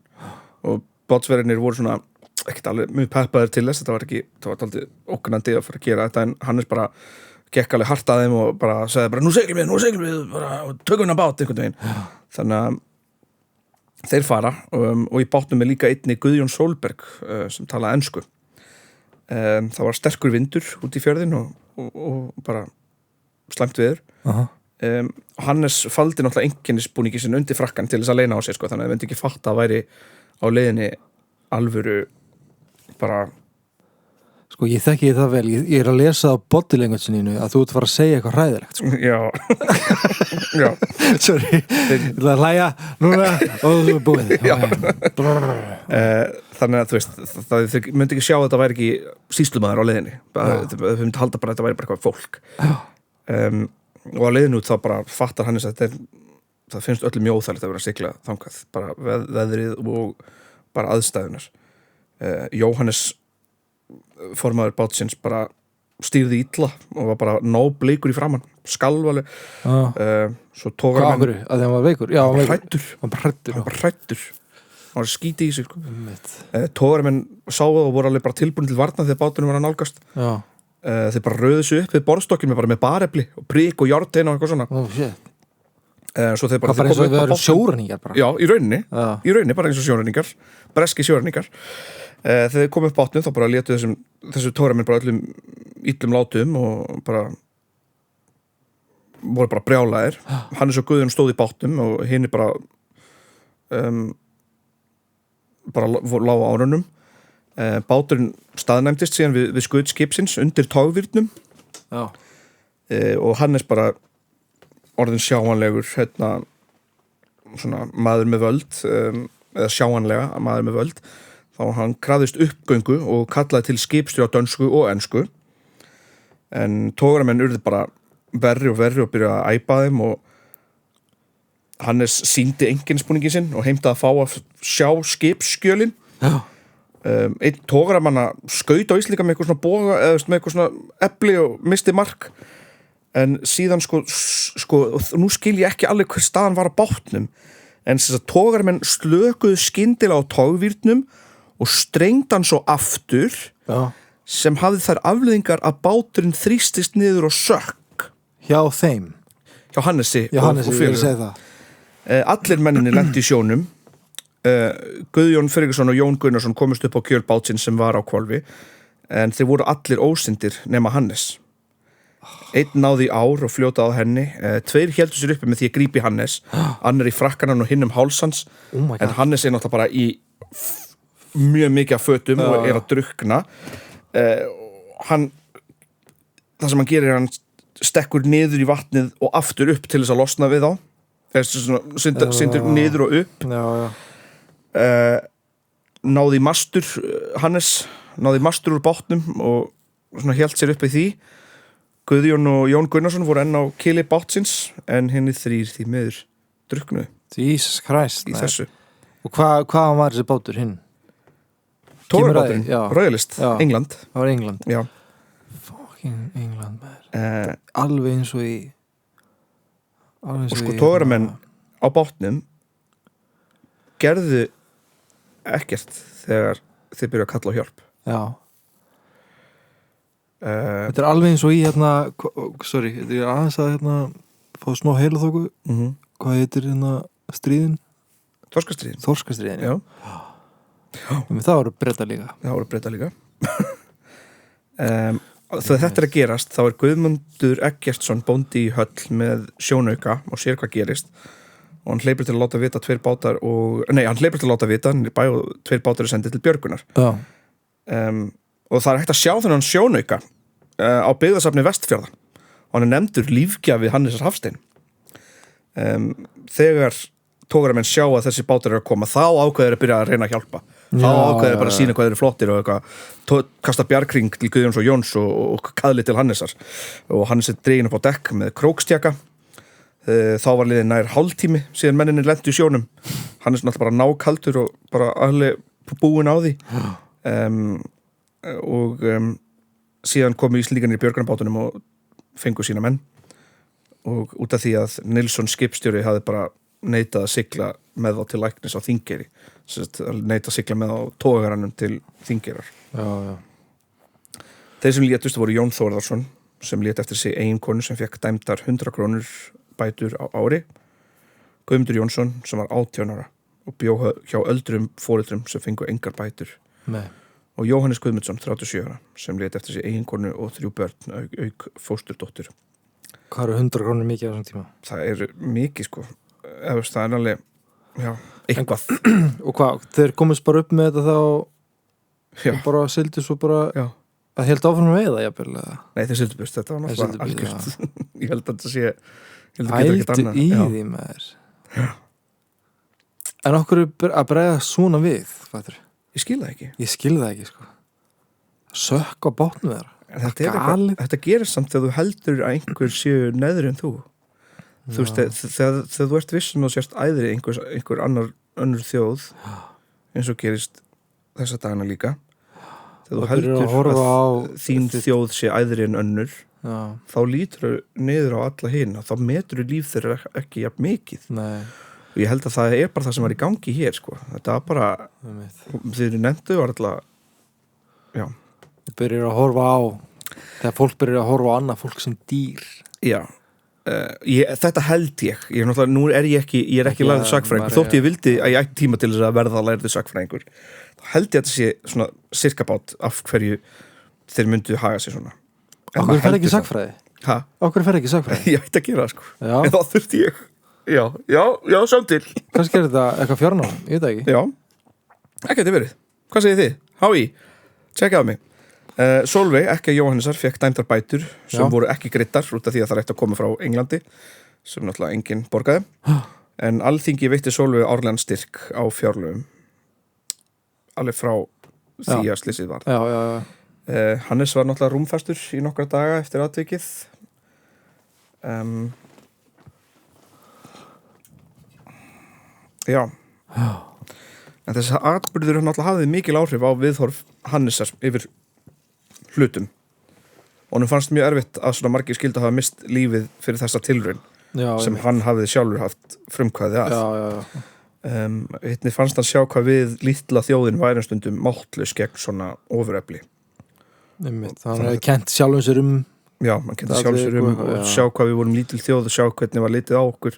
og bátsverðinir voru svona ekkert alveg mjög peppaðir til þess, það var aldrei ógnandi að fara að gera þetta, en Hannes bara gekk alveg hart að þeim og bara sagði bara nú seglum við bara, tökum við bát einhvern veginn. Þannig að þeir fara og í bátnum líka einni Guðjón Sólberg sem talaði ensku. Það var sterkur vindur út í fjörðin og bara slæmt veður. Hannes faldi náttúrulega einkennisbúningi sinn undir frakkan til þess að leina á sig sko, þannig að það myndi ekki fatta að væri á leiðinni alvöru bara sko ég þekki það vel, ég að lesa á bodylanguage-inu að þú ert að fara að segja eitthvað hræðilegt sko. Já sorry, ég ætla að hlæja núna og þú er búið þannig að þú veist þau myndi ekki sjá að þetta væri ekki sýslumaður á leiðinni þau myndi halda bara að þetta væri bara eitthvað fólk og á leiðinu þá bara fattar Hannes að það finnst öllum mjög óþægilegt að vera að sigla þangað, bara veðrið og bara aðstæðunar Jóhannes formaður bátsins bara stýrði illa og var bara nóbleikur í framann skalvaleg svo tógar hann að hann var veikur? Já, hann var hrættur hann var skíti í sig sko. Tógar menn sáu og voru alveg bara tilbúin til varna þegar báturinn var að nálgast þeir bara röðu sig upp við borðstokkinn bara með barefli og prík og járnteina og eitthvað svona svo þeir bara eins og við erum sjóræningar bara. Já, í rauninni bara eins og sjóræningar breski sjóræningar þegar þeir komu upp bátnum þá bara létu þessu tóramenn bara öllum illum látum og bara voru bara brjálaðir Hannes og Guðjón stóð í bátnum og hinni bara lágu á árunum báturinn staðnæmdist síðan við skaut skipsins undir togvirnum og Hannes bara orðin sjáanlegur svona maður með völd eða sjáanlega maður með völd þá hann krafðist uppgöngu og kallaði til skipstjóra dönsku og ensku en togaramenn urðu bara verri og byrjaði að æpa þeim og Hannes sýndi einkennisbúningi sinn og heimtaði að fá að sjá skipsskjölin einn togaramanna skaut á íslíka með eitthvað svona boga eða með eitthvað svona epli og misti mark en síðan sko nú skil ég ekki alveg hver staðan var á bátnum en þess að togaramenn slökuðu skyndilega á togvírnum og strengd hann svo aftur sem hafði þær afleiðingar að báturinn þrýstist niður og sökk hjá þeim hjá Hannesi og félögum allir menninni lendi í sjónum Guðjón Friðriksson og Jón Gunnarsson komist upp á kjöl bátsins sem var á hvolfi en þeir voru allir ósyndir nema Hannes einn náði í ár og fljótaði á henni tveir héldu sér uppi með því að grípi Hannes annar í frakkanan og hinn hálsans en Hannes náttúrulega bara í mjög mikið af fötum og að drukna það sem hann gerir hann stekkur niður í vatnið og aftur upp til þess að losna við þá syndir niður og upp náði mastur Hannes náði mastur úr bátnum og svona hélt sér upp í því Guðjón og Jón Gunnarsson voru enn á kili bátsins en henni þrír því miður druknu Jesus Christ í þessu og hvað var þessi bátur hinn? Tógarbáturinn, Royalist, England það var England já. Fucking England alveg eins og í og sko tógaramenn á bátnum gerðu ekkert þegar þeir byrja að kalla á hjálp þetta alveg eins og í sorry, þetta aðeins að fá smá heilaþóku hvað heitir stríðin? Þorskastríðin já. Það voru Breta líka þegar þetta að gerast þá Guðmundur Eggertsson bóndi í höll með sjónauka og sér hvað gerist og hann hleypur til að láta vita tveir bátar hann hleypur til að láta vita hann bæ og tveir bátar sendið til björgunar og það hægt að sjá þennan sjónauka á byggðasafni Vestfjarða og hann nefndur lífgjafi Hannesar Hafstein þegar tógaramenn sjá að þessi bátar að koma þá ákveður að byrja að reyna að hjálpa þá ákveður bara að sína hvað þeir eru flottir og eitthvað kasta bjargring til Guðjóns og Jóns og kaðli til Hannesar og Hannes dregin upp á dekk með krókstjaka þá var liðið nær hálftími síðan menninir lentu í sjónum. Hannes náttúrulega bara nákaldur og bara alveg búinn á því og síðan komu Íslendingarnir í björgunarbátunum og fengu sína menn og út af því að Nilsson skipstjóri hafði bara neitað að sigla með þá til læknis á Þingeyri, neitað að sigla með á togaranum til Þingeyrar. Þeir sem létust voru Jón Þórðarsson sem lét eftir sig eiginkonu sem fekk dæmdar 100 krónur bætur á ári, Guðmundur Jónsson sem var 18 ára og bjó hjá öldrum foreldrum sem fengu engar bætur. Nei. Og Jóhannes Guðmundsson 37 ára sem lét eftir sig eiginkonu og 3 börn auk fósturdóttur. Hvað eru 100 krónur mikið á þessum tíma? Það er mikið sko, það er alveg eitthvað. Og hvað, þeir komist bara upp með þetta þá og bara sildi svo bara að held áfram með það jafnvel? Nei, þeir sildi bust, þetta var náttúrulega algjört. Ég held að þetta sé Ældu í því maður. En okkur að bregða svona við, fattur? Ég skil það ekki. Ég skil það ekki, sko. Sökk á bátnum þeirra. Þetta gerir samt þegar þú heldur að einhver séu neður en þú. Þú veist, þegar þú ert vissum og sérst æðri einhver önnur þjóð, eins og gerist þessa dagana líka, þegar þú heldur að þín þjóð sé æðri en önnur, þá lítur niður á alla hina, þá metur líf þeirra ekki jafn mikið. Nei. Og ég held að það er bara það sem var í gangi hér, sko. Þetta var bara, þeir nefndu var alltaf, Þið byrjar að horfa á, þegar fólk byrjar að horfa á annað fólk sem dýr. Já. Þetta held ég náttúrulega, nú er ég ekki lærður sakfræðingur, þótt ég vildi að ég ætti tíma til þess að verða lærður sakfræðingur, þá held ég að þetta sé svona sirkabát af hverju þeir myndu haga sér svona. Okkur fer ekki sakfræði? Hæ? Okkur fer ekki sakfræði? Ég ætti að gera það sko, en þá þurfti ég já, sjá til. Kannski er þetta eitthvað fjárnám, ég veit það ekki. Já, ekki þetta verið. Hvað segir þið? HÍ, tjekkaðu mig. Sólveig, ekki Jóhannesar, fekk dæmdar bætur sem voru ekki greiddar út af því að það ætti að koma frá Englandi sem náttúrulega enginn borgaði en Alþingi veitti Sólveig árlegan styrk á fjárlögum alveg frá því að slysið var. Hannes var náttúrulega rúmfastur í nokkra daga eftir atvikið en þess að atburður náttúrulega hafði mikil áhrif á viðhorf Hannesar yfir hlutum og hann fannst mjög erfitt að svona margir skildu hafa mist lífið fyrir þessa tilraun sem hann hafði sjálfur haft frumkvæði að Einnig fannst hann sjá hvað við lítla þjóðin væri stundum máttlaus gegn svona ofurefli þannig að það kent sjálfum sér mann kenti sjálfum sér og sjá hvað við vorum lítil þjóð og sjá hvernig var litið á okkur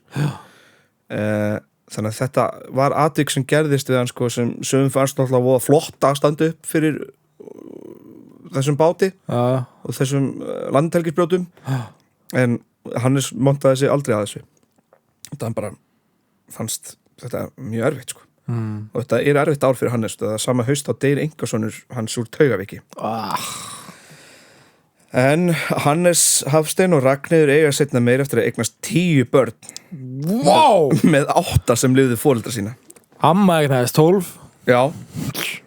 þannig að þetta var atvik sem gerðist við hann sko, sem fannst náttúrulega voða flott að standa upp fyrir þessum báti og þessum landhelgisbrjótum en Hannes montaði sig aldrei að þessu þetta hann bara fannst þetta mjög erfitt sko og þetta er erfitt ár fyrir Hannes það er sama haust á deyr Engarsonur hans úr Taugavíki en Hannes Hafstein og Ragnheiður eiga seinna meir eftir að eignast 10 börn með 8 sem lifðu foreldra sína Amma eignaðist 12 Já,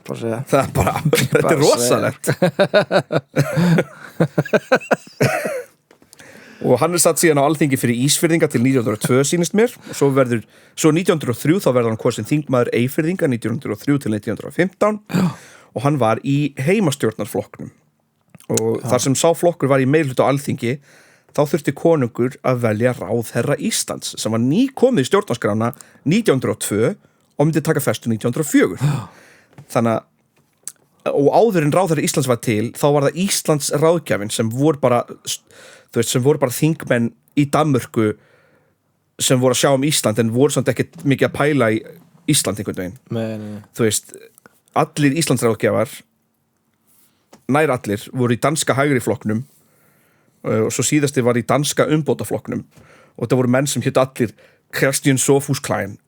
það er bara, þetta er rosalegt og hann satt síðan á Alþingi fyrir Ísfirðinga til 1902 sýnist mér og svo 1903 þá verður hann kosinn þingmaður Eyfirðinga 1903 til 1915 og hann var í heimastjórnarflokknum og þar sem sá flokkur var í meirihluta á Alþingi þá þurfti konungur að velja ráðherra Íslands sem var nýkomið í stjórnarskrána 1902 og myndi taka festu 1904 þannig að og áður en ráðherra Íslands var til þá var það Íslands ráðgjafinn sem voru bara þingmenn í Danmörku sem voru að sjá Ísland en voru samt ekkert mikið að pæla í Ísland einhvern veginn þú veist, allir Íslands ráðgjafar nær allir voru í danska hægri flokknum og svo síðasti var í danska umbótaflokknum og það voru menn sem hétu allir Christian Sophus Klein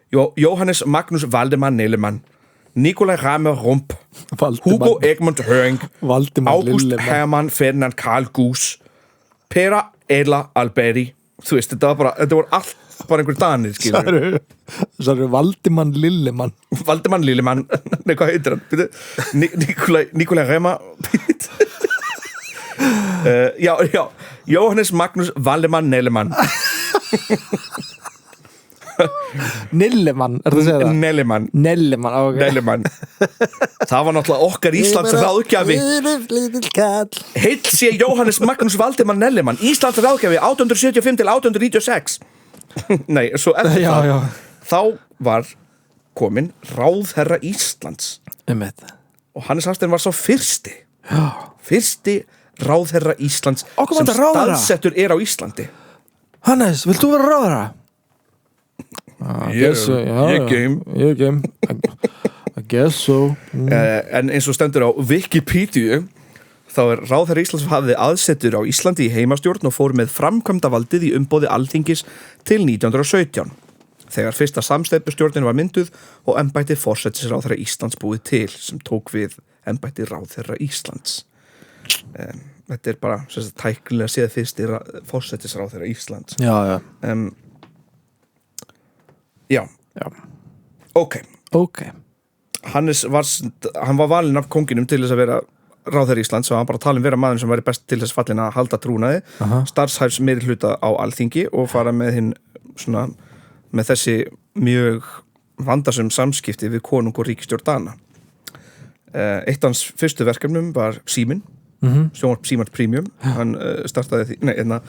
Johannes Magnus Valdemar Nelemann Nikolai Ramer Rump Hugo Egmont Høring August Hermann Ferdinand Karl Gus Pera Edla Alberi þú veist, þetta voru allt bara einhver danir skilur það eru Valdimar Lillemann nei, hvað heitir hann? Nikolai Ramer Johannes Magnus Valdemar Nelemann Nillemann, er það að segja það? Nellimann, ok. Nellimann. Það var náttúrulega okkar Íslands ráðgjafi. Heill sé Jóhannes Magnús Valdimar Nellimann, Íslands ráðgjafi 1875 til 1896. Nei, svo eftir það þá var komin ráðherra Íslands. Og Hannes Hafstein var svo fyrsti ráðherra Íslands sem staðsettur á Íslandi. Hannes, vilt þú vera ráðherra? Ég game I guess so. En eins og stendur á Wikipedia þá ráðherra Íslands hafði aðsetur á Íslandi í heimastjórn og fór með framkvæmdavaldið í umboði Alþingis til 1917 þegar fyrsta samsteypustjórnin var mynduð og embætti forsætisráðherra Íslands búið til sem tók við embætti ráðherra Íslands. Þetta bara tæknilega séð fyrsti forsætisráðherra Íslands. Já. Ok. Hannes hann var valinn af konginum til þess að vera ráðherra Íslands og hann bara talin vera maður sem væri best til þess fallin að halda trúnaði, starfshæfs meirihluta á Alþingi og fara með með þessi mjög vandasöm samskipti við konung og ríkisstjórn Dana. Eitt hans fyrstu verkefnum var Síminn. Sjónvarp Símans Premium hann startaði því hann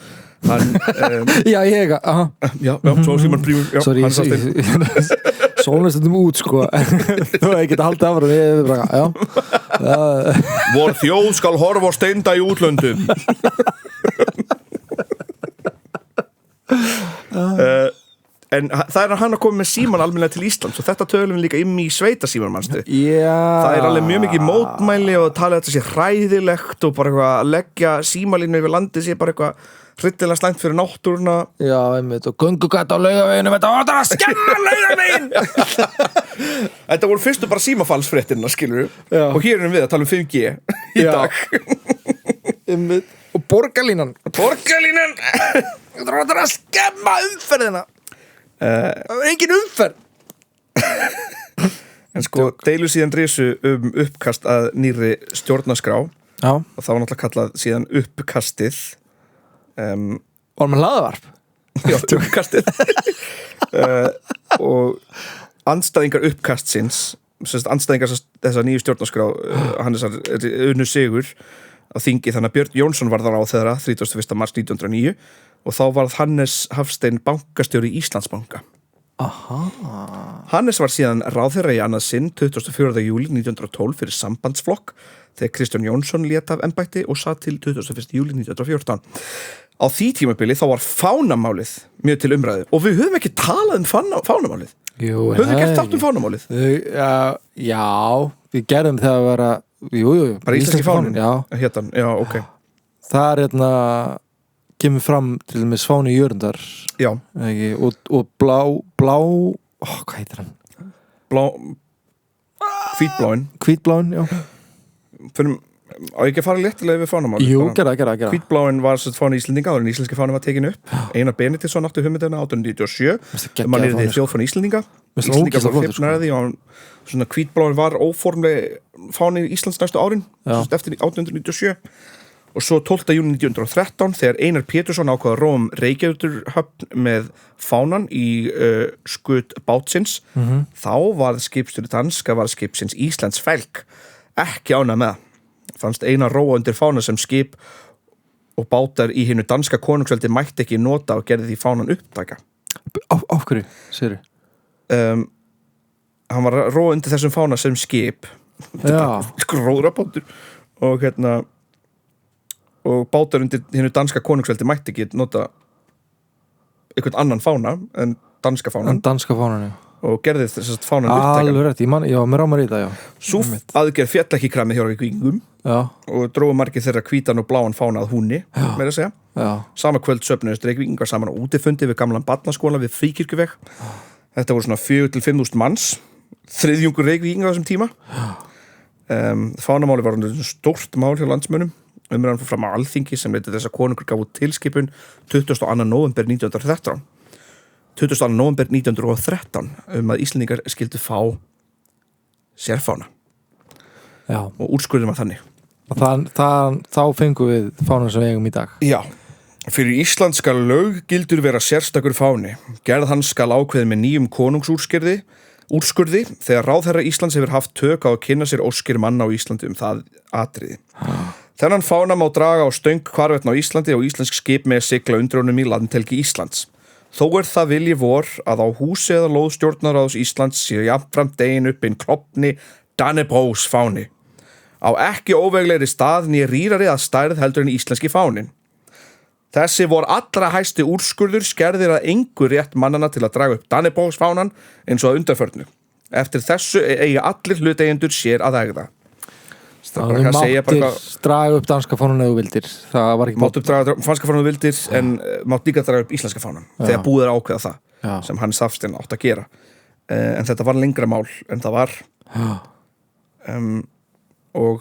svo Símans Premium sorry, svona stundum út sko þú hefði getað haldið af vor þjóð skal horfa og steinda í útlöndum en það hann að koma með síman almennilega til Íslands og þetta tölum við líka í sveita síman manstu. Það alveg mjög mikið mótmæli og tala þetta sé hræðilegt og bara eitthvað að leggja símalínu yfir landi sé bara eitthvað hryllilega slæmt fyrir náttúruna og göngugata á Laugaveginum þetta var að skemma Laugavegin Þetta voru fyrstu bara símafallsfréttirna skilur og hér erum við að tala um 5G í dag og borgarlínan þetta var að skemma umferðina það var engin umferð en sko deilu síðan risu uppkast að nýrri stjórnarskrá og það var náttúrulega kallað síðan uppkastið var með hlaðvarp uppkastið og andstæðingar uppkastsins andstæðingar þessa nýju stjórnarskrá Hannesar unnu sigur á þingi þannig að Björn Jónsson var þar á þeirra 31. mars 1909 og þá varð Hannes Hafstein bankastjóri Íslandsbanka. Hannes var síðan ráðherra í annað sinn 24. júlí 1912 fyrir sambandsflokk þegar Kristján Jónsson lét af embætti og satt til 21. júlí 1914. Á því tímabili þá var fánamálið mjög til umræðu og við höfum ekki talað fánamálið. Höfum við gert þátt fánamálið? Já, við gerðum þegar að vera bara íslenski fánin? Já, ok. Það kemur fram til dæmis fáni Jörundar og blá hvað heitir hann? Hvítbláin, já fyrir á ekki að fara léttilega við fánamáli gera Hvítbláin var fáni Íslendinga áður en íslenski fáni var tekin upp Einar Benediktsson átti hugmyndina 1897 mann yrði þjóðfáni Íslendinga Íslendinga var hrifnar af því og hvítbláin var óformleg fáni Íslands næstu árin eftir 1897 og svo 12. júní 1913 þegar Einar Pétursson ákvað að róa Reykjavíkurhöfn með fánan í skut bátsins þá var skipstjóri danska skipsins Íslands Felk ekki ánægð með það fannst Einar róa undir fána sem skip og bátar í hinu danska konungsveldi mætti ekki nota og gerði því fánan upptaka Af hverju, segir hann var að róa undir þessum fána sem skip róðrabátur og bátar undir hinu danska konungsveldi mætti ekki nota einhvern annan fána en danska fánan og gerði þess að fánan upptaka alveg rétt, mér rámar í það Sú aðgerð fjall ekki kramið hjá vikingum og drógu margir þeirra hvítan og bláan fána að húni meira að segja sama kvöld söfnuðust Reykvíkingar saman á útifundi við gamlan barnaskóla við Fríkirkjuveg þetta voru svona 4-5.000 manns þriðjungur Reykvíkinga á þessum tíma fánamáli var stórt mál hjá landsmönnum umræðan fór fram á Alþingi sem leiddi þess að konungur gaf út tilskipun 22. nóvember 1913 að Íslendingar skildu fá sérfána og úrskurðum að þannig og þá fengum við fánan sem við eigum í dag Fyrir Ísland skal löggildur vera sérstakur fáni. Gerð hans skal ákveðin með nýjum úrskurði þegar ráðherra Íslands hefur haft tök á að kynna sér óskir manna á Íslandi það atriði. Þennan fána má draga á stöng hvarvetna á Íslandi og íslensk skip með sigla undir honum í landhelgi Íslands. Þó það vilji vor að á húsi eða lóð stjórnarráðs Íslands sé jafnframt degin upp inn klofni Dannebrogs fáni. Á ekki óveglegri stað né rýrari að stærð heldur en íslenski fánin. Þessi vor allra hæsti úrskurður skerðir að engu rétt mannana til að draga upp Dannebrogs fánan eins og að undanförnu. Eftir þessu eigi allir hluteigendur sér að ægða. Það máttir draga upp danska fánan eða vildir. Það var ekki mátt upp draga franska fánan eða vildir en mátt líka draga upp íslenska fánan. Þegar búið ákveða það sem Hannes Hafstein átt að gera. En þetta var lengra mál en það var. Og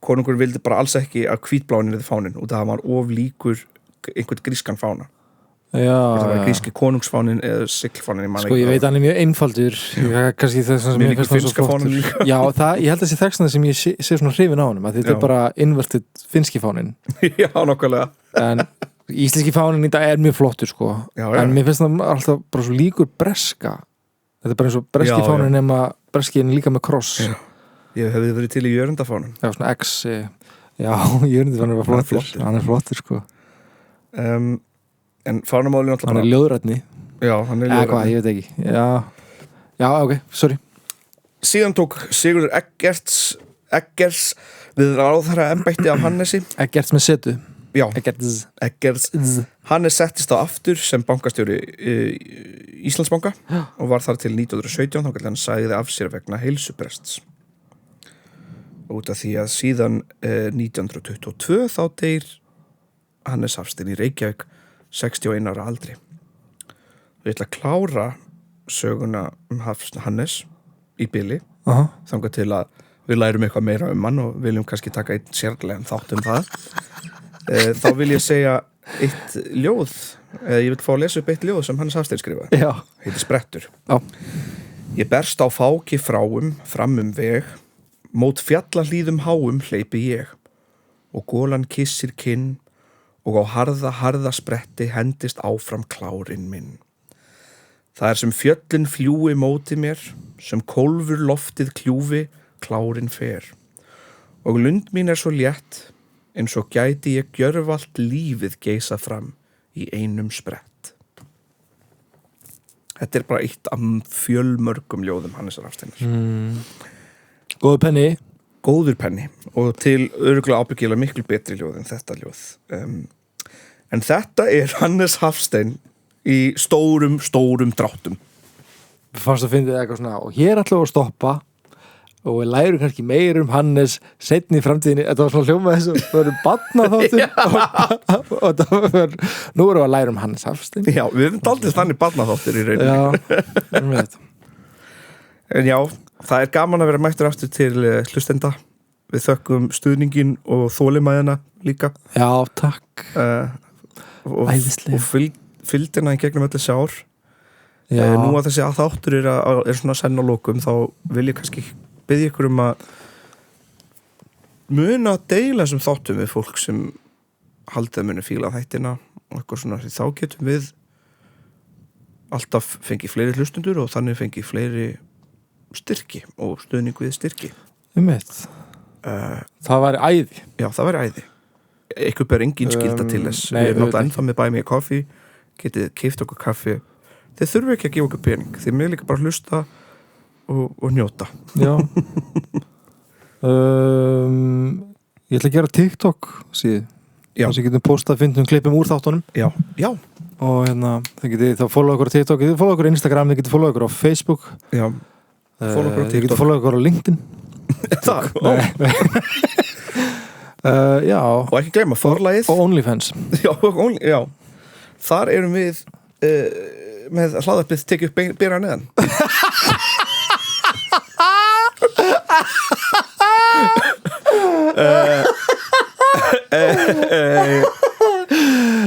konungur vildi bara alls ekki að hvítbláin fánin og það var of líkur einhvern grískan fána. Það var gríski konungsfánin eða siglfánin. Sko ég veit hann mjög einfaldur. Kannski þess að mér finnst finska fánin líka. Já, ég held að þessi þekstana sem ég sé svona hrifin á honum að þetta bara inverted finski fánin. Já, nokkulega. En íslenski fánin í dag mjög flottur sko. En mér finnst það alltaf bara svo líkur breska. Þetta bara eins og breski fánin nema breski en líka með kross. Já. Ég hefði verið til í jörundafánum. Já, svona X. Já, jörundafánum var flottur. Hann flottur, sko. En fánamálinu alltaf bara... Hann ljóðrætni. Já, hann ljóðrætni. Hvað, ég veit ekki. Já, ok, sorry. Síðan tók Sigurður Eggers við ráðherra embætti af Hannesi. Eggers með setu. Já, Eggers. Hannes settist á aftur sem bankastjóri Íslandsbanka og var þar til 1917 þá hann sagði af sér vegna heilsubrests. Út af því að síðan 1922 þá deyr Hannes Hafstein í Reykjavík 61 ára aldri. Við ætla að klára söguna Hannes í bili þangað til að við lærum eitthvað meira hann og viljum kannski taka einn sérlegan þátt það. Þá vil ég segja eitt ljóð ég vil fá að lesa upp eitt ljóð sem Hannes Hafstein skrifaði. Heitir Sprettur. Já. Ég berst á fáki fram veg mót fjallahlíðum háum hleypi ég og golan kissir kinn og á harða spretti hendist áfram klárinn minn. Það sem fjöllin fljúi móti mér, sem kólfur loftið kljúfi, klárinn fer. Og lund mín svo létt, eins og gæti ég gjörvalt lífið geisa fram í einum sprett. Þetta bara eitt af fjölmörgum ljóðum Hannesar Hafsteinar. Góður penni. Góður penni og til örugglega ábyggilega miklu betri ljóð en þetta ljóð. En þetta Hannes Hafstein í stórum dráttum. Fannst að finna eitthvað svona og hér ætlum við að stoppa og við lærum kannski meir Hannes seinni í framtíðinni. Þetta var svona hljómað þess að það verður barnaþáttur og það var, nú erum við að læra Hannes Hafstein. Já, við erum daldið þannig barnaþáttur í rauninni. Já, við veit. En já, það gaman að vera mættur aftur til hlustenda. Við þökkum stuðningin og þolinmæðina líka. Já, takk. Og fylgdina í gegnum öll þessi ár. Nú að þessi þáttur er svona senn á lokum þá vil ég kannski biðja ykkur að muna að deila þessum þáttum við fólk sem haldið muni fíla þættina og eitthvað svona því þá getum við alltaf fengið fleiri hlustundur og þannig fengið fleiri styrki og stuðning við styrki. Það væri æði. Já, það væri æði. Eitthvað ber engin skylda til þess. Við erum náttúrulega ennþá með Buy Me a Coffee, getið keypt okkur kaffi. Þið þurfum ekki að gefa okkur pening, þið með líka bara hlusta og njóta. Já. Ég ætla að gera TikTok síðu. Já. Þess að getum postað fyndum klippum úr þáttunum. Já. Og þið getið þá follow okkur á TikTok, þið getið follow okkur á Instagram, þið getið follow okkur á Facebook. Já. Þið getið follow okkur á LinkedIn. Það? Já. Og ekki gleyma forlagið. Og OnlyFans. Já. Þar erum við með hlaðarpið tekið upp bera neðan.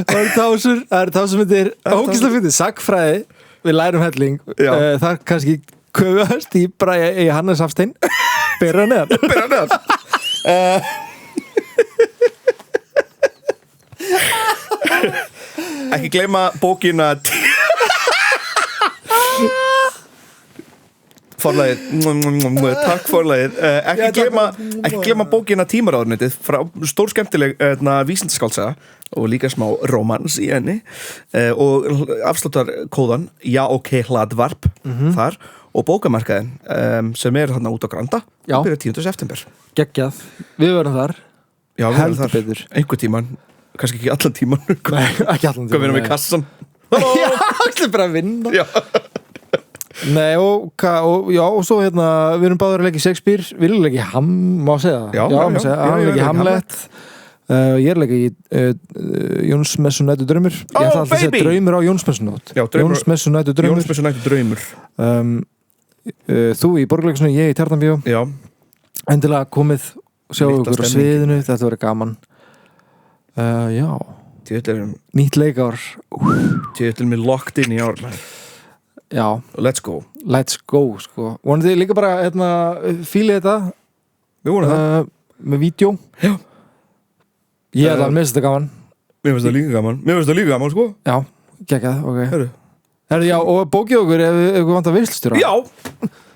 Það er tásur myndir ógeðslega fyndið sagnfræði við lærum helling. Það er kannski köfast í Hannes Hafstein bera neðan. Ekki gleyma bókina Forlagið Takk forlagið Ekki gleyma bókina Tímaráðuneytið frá stór skemmtileg vísindaskálsaga og líka smá rómans í henni og afsláttarkóðan hlaðvarp þar og bókamarkaðin sem þarna út á Granda og byrja 10. september Geggjað, við verðum þar Já, við verðum þar einhver tíman kannski ekki allan tíman Nei, ekki allan tíman Hvað við erum í kassan Já, allir bara að vinna Já Nei, og svo við erum báður að leggja Shakespeare við erum að leggja má segja það hann leggja Hamlet ég er að leggja í Jónsmessu nætu draumur ég ætla alltaf að segja draumur á Jónsmessu nótt Jónsmessu nætu draumur þú í Borgarleikhúsinu, ég í Tjarnarbíó Já endilega komið og sjáu ykkur á sviðinu þetta verður gaman já nýtt leikár Tjöldum við locked in í ár Já Let's go sko vonandi líka bara fílið þetta Við vonum það með vídeo Já Ég er alveg þetta gaman Mér finnst það líka gaman sko Já, geggjað, ok Herru, já, og bókið okkur ef við vantar veislustjóra Já,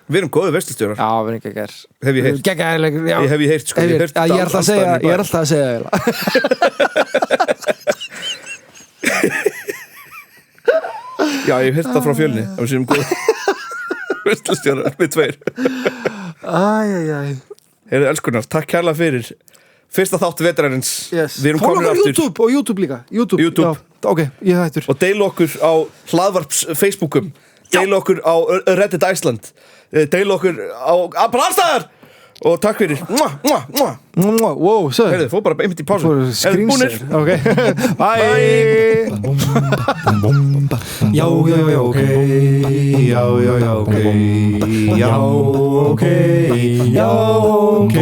við erum góðið veislustjórar Já, við erum geggjær Hef ég heyrt Geggjaðilegur, já Hef ég heyrt sko Ég er alltaf að segja Já, ég hef heyrt það frá Fjölni ef við séum góðið veislustjórar við tveir Æ Heyrðu, elskunar, takk kærlega fyrir fyrsta þáttu vetrarins Við erum komin aftur YouTube líka YouTube. Já, ok, ég hættur Og deil okkur á hlaðvarps Facebookum Deil okkur á Reddit Iceland Deil okkur á allstaðar Og takk fyrir Wow, svo Heyrðu, fór bara einmitt í pásu Skrýnsir Ok, bye Já, ok Já, ok Já, ok Já, ok